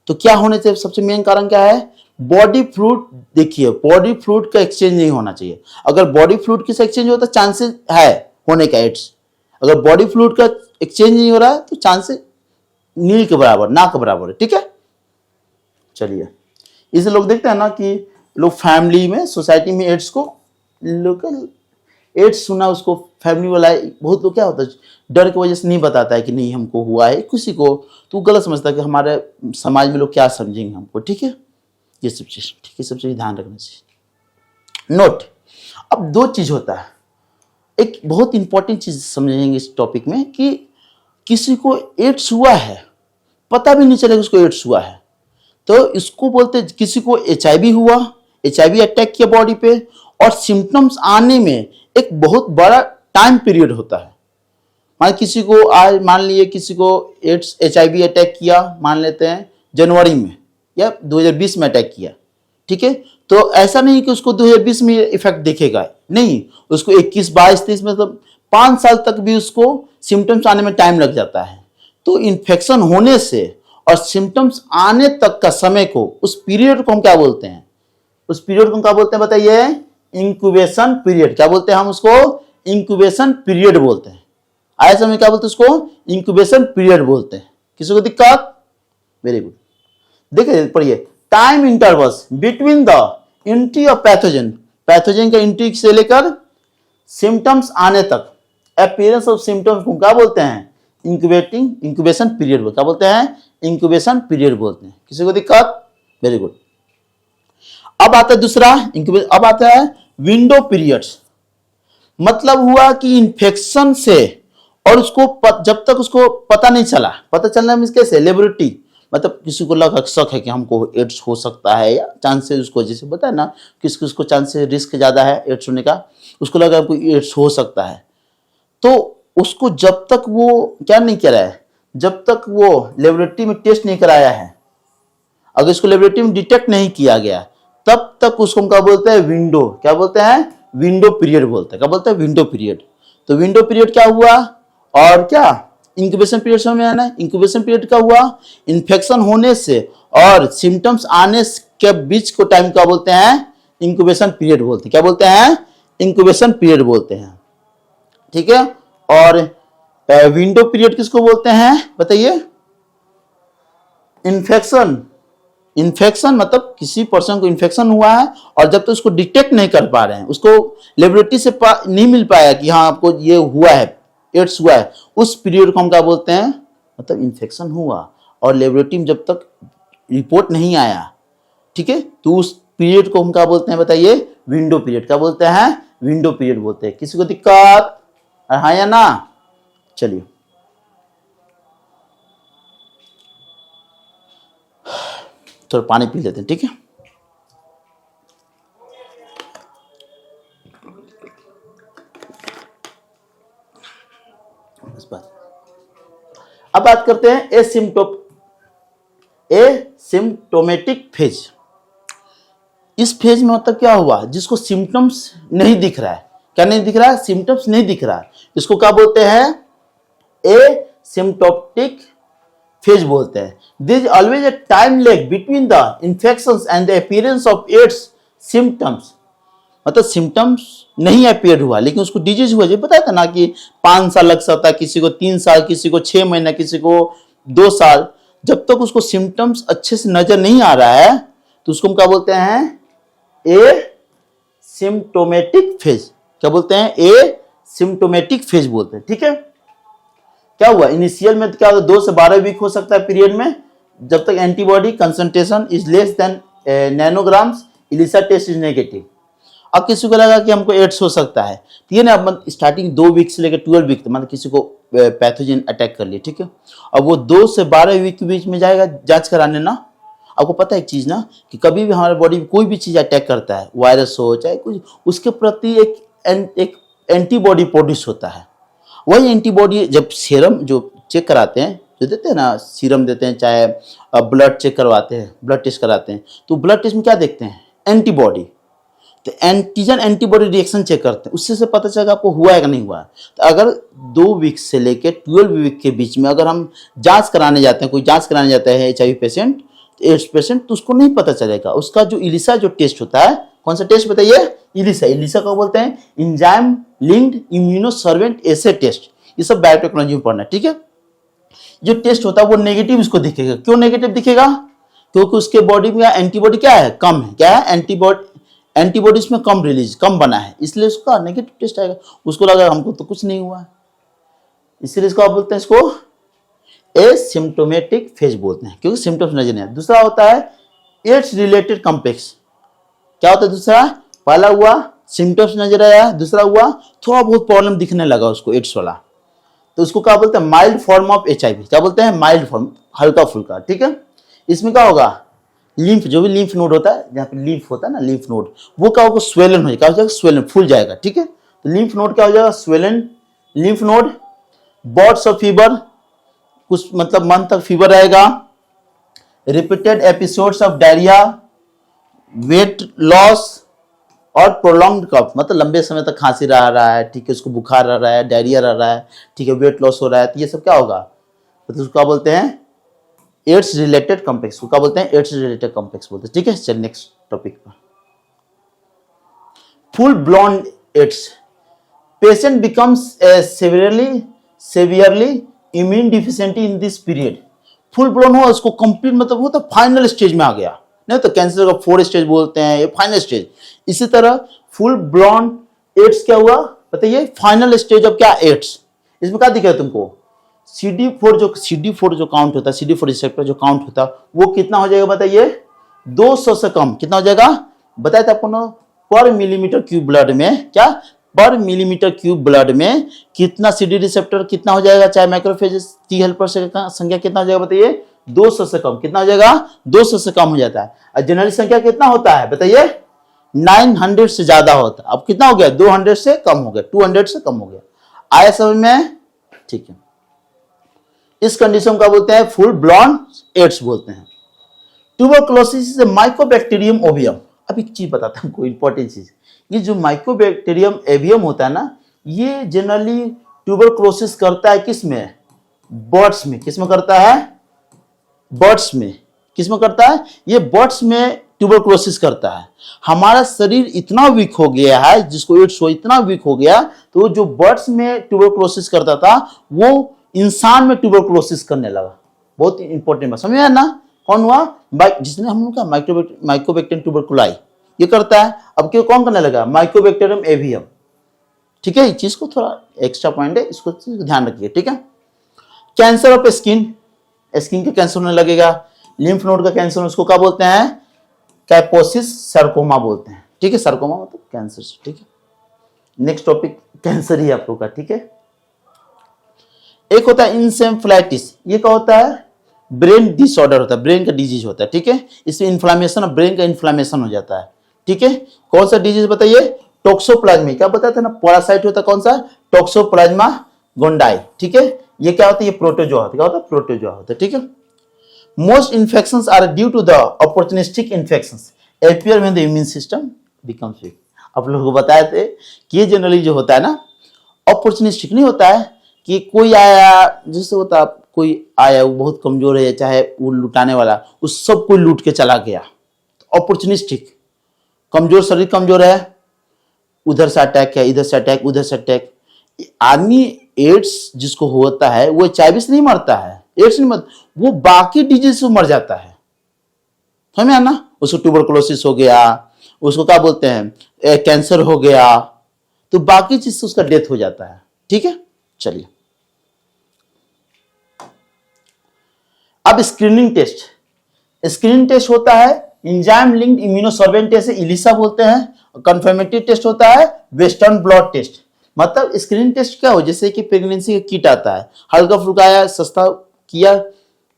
तो क्या होने से सबसे मेन कारण क्या है, बॉडी फ्लूइड। देखिए, बॉडी फ्लूइड का एक्सचेंज नहीं होना चाहिए। अगर बॉडी फ्लूइड किस एक्सचेंज होता है, चांसेस है होने का एड्स। अगर बॉडी फ्लूइड का एक्सचेंज नहीं हो रहा है तो चांसेस नील के बराबर, ना के बराबर है, ठीक है। चलिए, इसे लोग देखते हैं ना कि लोग फैमिली में, सोसाइटी में एड्स को, लोकल एड्स सुना उसको फैमिली वाला, बहुत लोग क्या होता है डर की वजह से नहीं बताता है कि नहीं हमको हुआ है किसी को, तो गलत समझता है कि हमारे समाज में लोग क्या समझेंगे हमको, ठीक है। ये सब चीज, ठीक है, सब चीज ध्यान रखना चाहिए। नोट, अब 2 चीज होता है, एक बहुत इंपॉर्टेंट चीज समझेंगे इस टॉपिक में कि किसी को एड्स हुआ है, पता भी नहीं चलेगा उसको एड्स हुआ है, तो इसको बोलते हैं। किसी को HIV हुआ, HIV अटैक किया बॉडी पे, और सिम्टम्स आने में एक बहुत बड़ा टाइम पीरियड होता है। मान किसी को आज मान लिए किसी को एड्स HIV अटैक किया, मान लेते हैं जनवरी में या 2020 में अटैक किया, ठीक है। तो ऐसा नहीं कि उसको 2020 में इफेक्ट दिखेगा, नहीं, उसको 21, 22, 23 मतलब 5 साल तक भी उसको सिम्टम्स आने में टाइम लग जाता है। तो इन्फेक्शन होने से और सिम्टम्स आने तक का समय को, उस पीरियड को हम क्या बोलते हैं? उस पीरियड को हम क्या बोलते हैं बताइए? Incubation period. क्या बोलते हैं हम उसको? इंक्यूबेशन पीरियड बोलते हैं। आए समय क्या बोलते हैं उसको? इंक्यूबेशन पीरियड बोलते हैं। किसी को दिक्कत? Very good. देखिए पढ़िए, time intervals between the entry of pathogen, pathogen का एंट्री से लेकर सिम्टम्स आने तक, अपीयरेंस ऑफ सिम्टम्स को क्या बोलते हैं? Incubation period. क्या बोलते हैं? इंक्यूबेशन पीरियड बोलते हैं। किसी को दिक्कत? Very good. अब आता है दूसरा अब आता है विंडो पीरियड्स। मतलब हुआ कि इन्फेक्शन से और उसको जब तक उसको पता नहीं चला, पता चलना मीन्स कैसे? लेबोरेटरी, मतलब किसी को लगा शक है कि हमको एड्स हो सकता है, या चांसेस उसको जैसे बताया ना, किसको चांसेस रिस्क ज्यादा है एड्स होने का, उसको लगा हमको एड्स हो सकता है। तो उसको जब तक वो क्या नहीं करा है, जब तक वो लेबोरेटरी में टेस्ट नहीं कराया है, अगर इसको लेबोरेटरी में डिटेक्ट नहीं किया गया, तब तक उसको क्या बोलते हैं? विंडो। क्या बोलते हैं? विंडो पीरियड बोलते हैं। क्या बोलते हैं? Window period. तो विंडो पीरियड क्या हुआ और क्या इंक्यूबेशन पीरियड समझ में आना है। इंक्यूबेशन पीरियड क्या हुआ? इन्फेक्शन होने से और सिम्टम्स आने के बीच को टाइम क्या बोलते हैं? इंक्यूबेशन पीरियड बोलते हैं। क्या बोलते हैं? इंक्यूबेशन पीरियड बोलते हैं, ठीक है। और विंडो पीरियड किसको बोलते हैं बताइए? इन्फेक्शन मतलब किसी पर्सन को इन्फेक्शन हुआ है और जब तक तो उसको डिटेक्ट नहीं कर पा रहे हैं, उसको लेबोरेटरी से नहीं मिल पाया कि हाँ आपको ये हुआ है, एड्स हुआ है, उस पीरियड को हम क्या बोलते हैं? मतलब इन्फेक्शन हुआ और लेबोरेटरी में जब तक रिपोर्ट नहीं आया, ठीक है, तो उस पीरियड को हम क्या बोलते हैं बताइए? Window period. क्या बोलते हैं? विंडो पीरियड बोलते हैं। किसी को दिक्कत? हाँ या ना? चलिए थोड़ा पानी पी लेते हैं, ठीक है। अब बात करते हैं एसिम्प्टोमेटिक फेज। इस फेज में मतलब क्या हुआ? जिसको सिम्टम्स नहीं दिख रहा है। क्या नहीं दिख रहा है? सिम्टम्स नहीं दिख रहा है। इसको क्या बोलते हैं? एसिम्प्टोमेटिक फेज बोलते हैं। There is always a time lag between the infections and the appearance of AIDS symptoms। मतलब सिम्टम्स नहीं अपियर हुआ लेकिन उसको डिजीज हुआ। जो बताया था ना कि 5 साल लग सकता है, किसी को 3 साल, किसी को 6 महीना, किसी को 2 साल। जब तक उसको सिम्टम्स अच्छे से नजर नहीं आ रहा है तो उसको हम क्या बोलते हैं? Asymptomatic phase. क्या बोलते हैं? एसिम्प्टोमेटिक फेज बोलते हैं, ठीक है। क्या हुआ? इनिशियल में क्या होता है? 2 से 12 वीक हो सकता है पीरियड में, जब तक antibody concentration is less than nanograms, ELISA test is negative. अब किसी को लगा कि हमको एड्स हो सकता है, तो ये ना अब स्टार्टिंग 2 वीक से लेकर 12 वीक तक, मतलब किसी को पैथोजन अटैक कर लिया, ठीक है। अब वो 2 से 12 वीक के बीच में जाएगा जांच कराने ना। आपको पता है एक चीज ना कि कभी भी हमारे बॉडी में कोई भी चीज अटैक करता है, वायरस हो चाहे कुछ, उसके प्रति एक एंटीबॉडी प्रोड्यूस होता है। वही एंटीबॉडी जब सीरम जो चेक कराते हैं, जो देते हैं ना, सीरम देते हैं, चाहे ब्लड चेक करवाते हैं, ब्लड टेस्ट कराते हैं, तो ब्लड टेस्ट में क्या देखते हैं? एंटीबॉडी। तो एंटीजन एंटीबॉडी रिएक्शन चेक करते हैं, उससे से पता चलेगा आपको हुआ है कि नहीं हुआ है। तो अगर 2 वीक से लेकर 12 वीक के बीच में अगर हम जांच कराने जाते हैं, कोई जांच कराने जाता है HIV पेशेंट, एड्स पेशेंट, तो उसको नहीं पता चलेगा। उसका जो इलिसा जो टेस्ट होता है, कौन सा टेस्ट बताइए? इलिसा को बोलते हैं एंजाइम लिंक्ड इम्यूनोसर्वेंट एसे टेस्ट। ये सब बायोटेक्नोलॉजी में पढ़ना है, ठीक है। जो टेस्ट होता है वो नेगेटिव उसको दिखेगा। क्यों नेगेटिव दिखेगा? क्योंकि उसके बॉडी में एंटीबॉडी क्या है? कम है। क्या है? एंटीबॉडी इसमें कम बना है, इसलिए उसका नेगेटिव टेस्ट आएगा। उसको लगा हमको तो कुछ नहीं हुआ है, इसलिए इसको आप बोलते हैं, इसको एसिम्प्टोमेटिक फेज बोलते हैं, क्योंकि सिम्टम्स नजर नहीं आते। दूसरा होता है एड्स रिलेटेड कॉम्प्लेक्स। क्या होता है दूसरा? पहला हुआ सिम्टम्स नजर आया, दूसरा हुआ थोड़ा बहुत प्रॉब्लम दिखने लगा उसको एड्स वाला, तो उसको क्या बोलते हैं, माइल्ड फॉर्म ऑफ HIV। क्या बोलते हैं, माइल्ड फॉर्म, हल्का फुल्का, ठीक है। इसमें क्या होगा, लिम्फ, जो भी लिम्फ नोड होता है, जहाँ पे लिम्फ होता है ना, लिम्फ नोड, वो क्या होगा, स्वेलन हो जाएगा, स्वेलन, फूल जाएगा, ठीक है। तो लिम्फ नोड क्या हो जाएगा, swollen lymph node. Bots of fever, कुछ मतलब मंथ तक फीवर रहेगा। Repeated episodes of diarrhoea, weight loss और प्रोलॉन्ग्ड कफ, मतलब लंबे समय तक खांसी रहा है, ठीक है, उसको बुखार रहा है, डायरिया रहा है, ठीक है, वेट लॉस हो रहा है, तो ये सब क्या होगा, मतलब उसको क्या बोलते हैं, एड्स रिलेटेड कॉम्प्लेक्स, क्या बोलते हैं, एड्स रिलेटेड कॉम्प्लेक्स बोलते हैं, ठीक है। चल नेक्स्ट टॉपिक पर, full blown AIDS, patient becomes severely immune deficiency in this period. Full blown हुआ, उसको कंप्लीट मतलब वो तो फाइनल स्टेज में आ गया, नहीं तो कैंसर का 4 स्टेज बोलते हैं, ये फाइनल स्टेज। इसी तरह फुल ब्लोन एड्स क्या हुआ बताइए, फाइनल स्टेज ऑफ क्या, एड्स। इसमें क्या दिख रहा है तुमको, CD4 जो काउंट होता है, CD4 रिसेप्टर जो काउंट होता है, वो कितना हो जाएगा बताइए, 200 से कम, कितना हो जाएगा बताया था आपको ना, पर मिलीमीटर क्यूब ब्लड में, क्या, पर मिलीमीटर क्यूब ब्लड में कितना CD रिसेप्टर कितना हो जाएगा, चाहे मैक्रोफेज T हेल्पर से संख्या कितना हो जाएगा बताइए, 200 से कम, कितना हो जाएगा, 200 से कम हो जाता है। और जनरली संख्या कितना होता है बताइए, 900 से ज्यादा होता है। अब कितना हो गया, 200 से कम हो गया, 200 से कम हो गया, आया समझ में, ठीक है। इस कंडीशन का बोलते हैं फुल ब्लॉन एड्स बोलते हैं। Tuberculosis is mycobacterium avium. अब एक चीज बताता हूं, कोई इंपॉर्टेंट चीज, ये जो माइकोबैक्टीरियम एवियम होता है ना, ये जनरली ट्यूबरकुलोसिस करता है किसमें, बर्ड्स में। किसमें करता है, बर्ड्स में। किसमें करता है, ये बर्ड्स में ट्यूबरकुलोसिस करता है। हमारा शरीर इतना वीक हो गया है, जिसको एड्स हो इतना वीक हो गया, तो जो बर्ड्स में ट्यूबरकुलोसिस करता था, वो इंसान में ट्यूबरकुलोसिस करने लगा। बहुत इंपॉर्टेंट बात, समझ में आया ना, कौन हुआ, जिसने हम लोग का माइकोबैक्टीरियम ट्यूबरकुलाई ये करता है। अब क्यों कौन करने लगा, माइकोबैक्टीरियम एवियम, ठीक है। इस चीज को थोड़ा एक्स्ट्रा पॉइंट है, इसको ध्यान रखिए, ठीक है। कैंसर ऑफ स्किन, स्किन का कैंसर होने लगेगा। लिम्फ नोड का कैंसर, उसको क्या बोलते हैं, कैपोसिस सार्कोमा बोलते हैं, ठीक है। सार्कोमा मतलब कैंसर, ठीक है। नेक्स्ट टॉपिक कैंसर ही आप लोग का, ठीक है। एक होता है इंसेफ्लाइटिस, ये क्या होता है, ब्रेन डिसऑर्डर होता है, ब्रेन का डिजीज होता है, ठीक है। इसमें इन्फ्लामेशन और ब्रेन का इन्फ्लामेशन हो जाता है, ठीक है। कौन सा डिजीज बताइए, टोक्सोप्लाज्मा, क्या बताया था ना, पैरासाइट होता है, कौन सा, टोक्सोप्लाज्मा गोंडाई, ठीक है। ये क्या होता है, ये प्रोटोजोआ होता है, क्या होता है, प्रोटोजोआ होता है, ठीक है। Most infections are due to the opportunistic infections appear when the immune system becomes weak. आप लोगों को बताए थे कि ये जनरली जो होता है ना, अपॉर्चुनिस्टिक नहीं होता है कि कोई आया, जैसे होता है कोई आया, वो बहुत कमजोर है, चाहे वो लुटाने वाला, उस सब को लूट के चला गया, तो अपॉर्चुनिस्टिक, कमजोर शरीर कमजोर है, उधर से अटैक है, इधर से अटैक, उधर से अटैक। आदमी एड्स जिसको होता है वो HIV से नहीं मरता है, एड्स नहीं मरता, वो बाकी डिजीज से मर जाता है, समझ आना। उसको ट्यूबरकुलोसिस हो गया, उसको क्या बोलते हैं, कैंसर हो गया, तो बाकी चीज से उसका डेथ हो जाता है, ठीक है। चलिए अब स्क्रीनिंग टेस्ट, स्क्रीनिंग टेस्ट होता है enzyme linked immunosorbent test, Elisa बोलते हैं। कंफर्मेटरी टेस्ट होता है वेस्टर्न ब्लॉट टेस्ट। मतलब स्क्रीनिंग टेस्ट क्या हो, जैसे कि प्रेगनेंसी का किट आता है, हल्का फुल्का आया, सस्ता किया,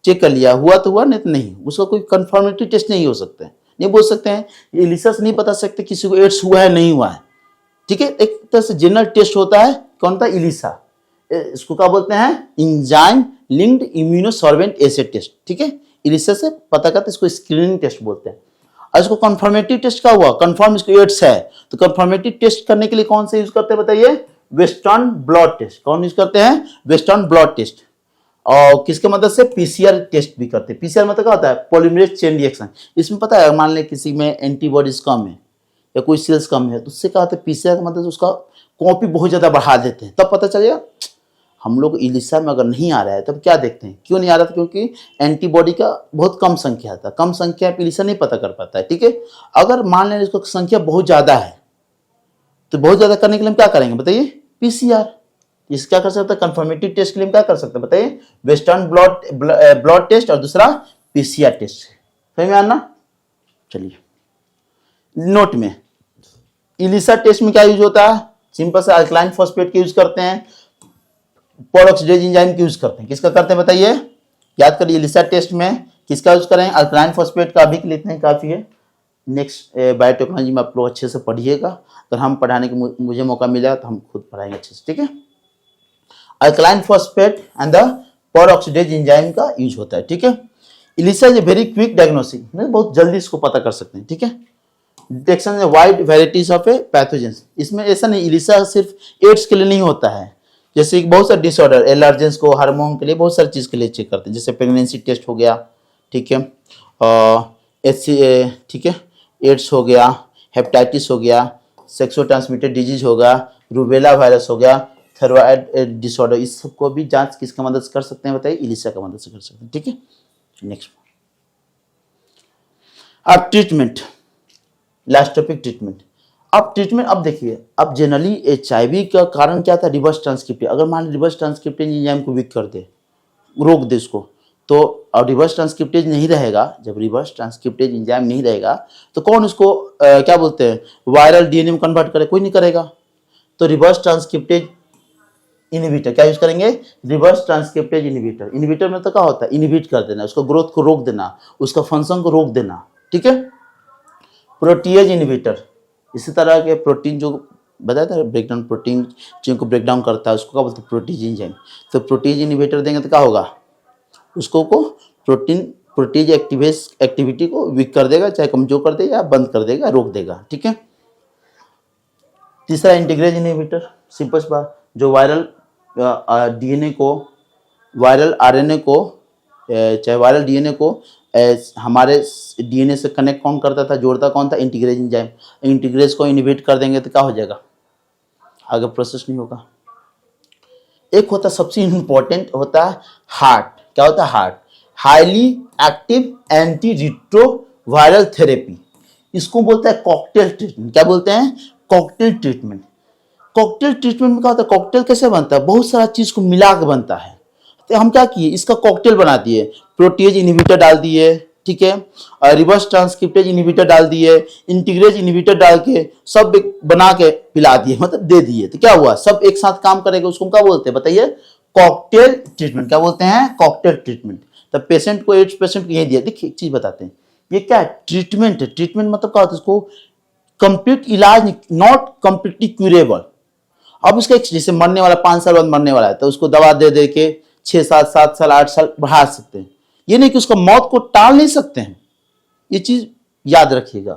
चेक कर लिया, हुआ तो हुआ, नहीं तो नहीं, उसका कोई कंफर्मेटरी टेस्ट नहीं हो सकता है, नहीं बोल सकते हैं, इलिसा से नहीं बता सकते किसी को एड्स हुआ है नहीं हुआ है, ठीक है। एक तरह से जनरल टेस्ट होता है, कौन सा, इलिसा, इसको क्या बोलते हैं, enzyme linked immunosorbent acid test, ठीक है। इलिसा से पता करते, इसको स्क्रीनिंग टेस्ट बोलते हैं। और इसको कंफर्मेटिव टेस्ट क्या हुआ, कंफर्म इसको एड्स है, तो कंफर्मेटिव टेस्ट करने के लिए कौन से यूज करते हैं बताइए, वेस्टर्न ब्लड टेस्ट। कौन यूज करते हैं, वेस्टर्न ब्लड टेस्ट। और किसके मदद से, PCR टेस्ट भी करते हैं। PCR मतलब क्या होता है, पॉलीमरेज चेन रिएक्शन। इसमें पता है, मान लें किसी में एंटीबॉडीज कम है या कोई सेल्स कम है, तो उससे क्या होता है, PCR का मतलब उसका कॉपी बहुत ज्यादा बढ़ा देते हैं, तब पता चलेगा। हम लोग इलिसा में अगर नहीं आ रहा है तब क्या देखते हैं, क्यों नहीं आ रहा था, क्योंकि एंटीबॉडी का बहुत कम संख्या था, कम संख्या पे इलिसा नहीं पता कर पाता है, ठीक है। अगर मान लें इसको संख्या बहुत ज्यादा है, तो बहुत ज्यादा करने के लिए हम क्या करेंगे बताइए, PCR। इस क्या कर सकते हैं, कंफर्मेटिव टेस्ट के लिए हम क्या कर सकते हैं बताइए, वेस्टर्न ब्लड टेस्ट और दूसरा PCR टेस्ट, समझ में आना। चलिए नोट में, इलिसा टेस्ट में क्या यूज होता है, सिंपल से अल्कलाइन फॉस्फेट का यूज करते हैं। पर ऑक्सीडेज एंजाइम यूज करते हैं, किसका करते हैं बताइए, याद करिए लिसा टेस्ट में किसका यूज करें, अल्कलाइन फॉस्फेट का, अभी के लिए इतना ही काफी है। नेक्स्ट बायोटेक्नोलॉजी में आप लोग अच्छे से पढ़िएगा, अगर हम पढ़ाने के मुझे मौका मिला तो हम खुद पढ़ाएंगे अच्छे से, ठीक है। Alkaline phosphate and the peroxidase enzyme का यूज होता है, ठीक है। ELISA is a very quick diagnosis, बहुत जल्दी इसको पता कर सकते हैं, ठीक है। डिटेक्शन है wide varieties of A pathogens, इसमें ऐसा नहीं इलिसा सिर्फ एड्स के लिए नहीं होता है, जैसे कि बहुत सारे डिसऑर्डर एलर्जेंस को हार्मोन के लिए बहुत सारी चीज के लिए चेक करते हैं, जैसे प्रेगनेंसी टेस्ट हो गया, ठीक है, HCA, ठीक है, एड्स हो गया, हेपेटाइटिस हो गया, सेक्सुअल ट्रांसमिटेड डिजीज होगा, रूबेला वायरस हो गया, थायराइड डिसऑर्डर, इस सबको भी जांच किसका मदद से कर सकते हैं बताइए, इलिसा का मदद से कर सकते हैं, ठीक है। नेक्स्ट अब ट्रीटमेंट, लास्ट टॉपिक ट्रीटमेंट। अब ट्रीटमेंट, अब देखिए, अब जनरली HIV का कारण क्या था, रिवर्स ट्रांसक्रिप्टेज, अगर मान लीजिए रिवर्स ट्रांसक्रिप्टेज एंजाइम को वीक कर दे, रोक दे इसको, तो अब रिवर्स ट्रांसक्रिप्टेज नहीं रहेगा, जब रिवर्स ट्रांसक्रिप्टेज एंजाइम नहीं रहेगा तो कौन उसको क्या बोलते हैं वायरल DNA में कन्वर्ट करे, कोई नहीं करेगा, तो रिवर्स ट्रांसक्रिप्टेज इनहिबिटर क्या यूज करेंगे, रिवर्स ट्रांसक्रिप्टेज इनहिबिटर। इनहिबिटर में तो क्या होता है, इनहिबिट कर देना, उसको ग्रोथ को रोक देना, उसका फंक्शन को रोक देना, ठीक है। प्रोटीएज इनहिबिटर, इसी तरह के प्रोटीन जो बताया था ब्रेकडाउन, प्रोटीन चीज़ों को ब्रेकडाउन करता है उसको क्या बोलते हैं प्रोटीज एंजाइम, तो प्रोटीज इनहिबिटर देंगे तो क्या होगा, उसको प्रोटीज एक्टिविटी को वीक कर देगा, चाहे कमजोर कर देगा या बंद कर देगा, रोक देगा, ठीक है। तीसरा इंटीग्रेज इनहिबिटर, सिंपल सी बात, जो वायरल DNA को, वायरल RNA को, चाहे वायरल DNA को हमारे DNA से कनेक्ट कौन करता था, जोड़ता कौन था, इंटीग्रेज एंजाइम। इंटीग्रेज को इनहिबिट कर देंगे तो क्या हो जाएगा, आगे प्रोसेस नहीं होगा। एक होता सबसे इंपॉर्टेंट होता है हार्ट, क्या होता है heart, highly active anti retroviral therapy, इसको बोलते हैं कॉकटेल ट्रीटमेंट, क्या बोलते हैं कॉकटेल ट्रीटमेंट। कॉकटेल ट्रीटमेंट में क्या होता है, कॉकटेल कैसे बनता है, बहुत सारा चीज को मिला के बनता है, तो हम क्या किए इसका कॉकटेल बना दिए, प्रोटीज इनहिबिटर डाल दिए, ठीक है, रिवर्स ट्रांसक्रिप्टेज इनहिबिटर डाल दिए, इंटीग्रेज इनहिबिटर डाल के सब एक बना के पिला दिए, मतलब दे दिए, तो क्या हुआ सब एक साथ काम करेगा, उसको क्या बोलते हैं बताइए, कॉकटेल ट्रीटमेंट, क्या बोलते हैं कॉकटेल ट्रीटमेंट। तब पेशेंट को एड्स पेशेंट को यही दिया, देखिए एक चीज बताते हैं, ये क्या है ट्रीटमेंट है, ट्रीटमेंट मतलब क्या होता है, इसको कंप्लीट इलाज, नॉट कंप्लीटली क्यूरेबल। अब उसका जैसे मरने वाला 5 साल बाद मरने वाला है तो उसको दवा दे दे के 6 साल 7 साल 8 साल बढ़ा सकते हैं, ये नहीं कि उसका मौत को टाल नहीं सकते हैं, ये चीज याद रखिएगा।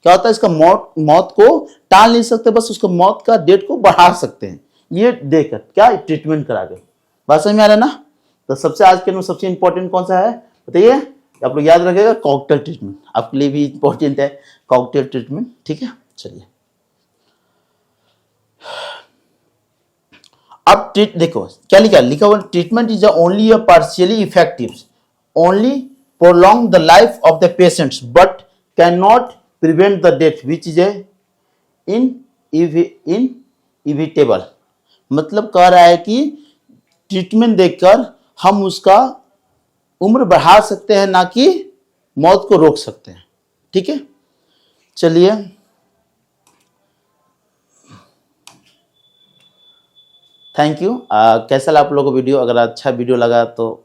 क्या होता है इसका मौत को टाल नहीं सकते, बस उसका मौत का डेट को बढ़ा सकते हैं, ये देकर क्या ट्रीटमेंट करा के, बात समझ में आ रहा है ना। तो सबसे आज के सबसे इंपॉर्टेंट कौन सा है बताइए, आप लोग याद रखिएगा कॉकटेल ट्रीटमेंट, आपके लिए भी इंपॉर्टेंट है कॉकटेल ट्रीटमेंट, ठीक है। चलिए अब देखो क्या लिखा हुआ, treatment is only partially effective, only prolong the life of the patients but can not prevent the death which is inevitable. मतलब कह रहा है कि ट्रीटमेंट देकर हम उसका उम्र बढ़ा सकते हैं, ना कि मौत को रोक सकते हैं, ठीक है। चलिए थैंक यू। कैसा लगा आप लोगों को वीडियो, अगर अच्छा वीडियो लगा तो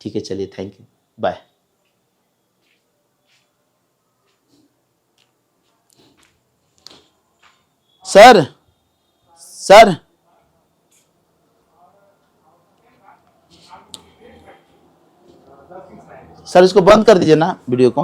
ठीक है, चलिए thank you, bye. Sir sir sir इसको बंद कर दीजिए ना वीडियो को।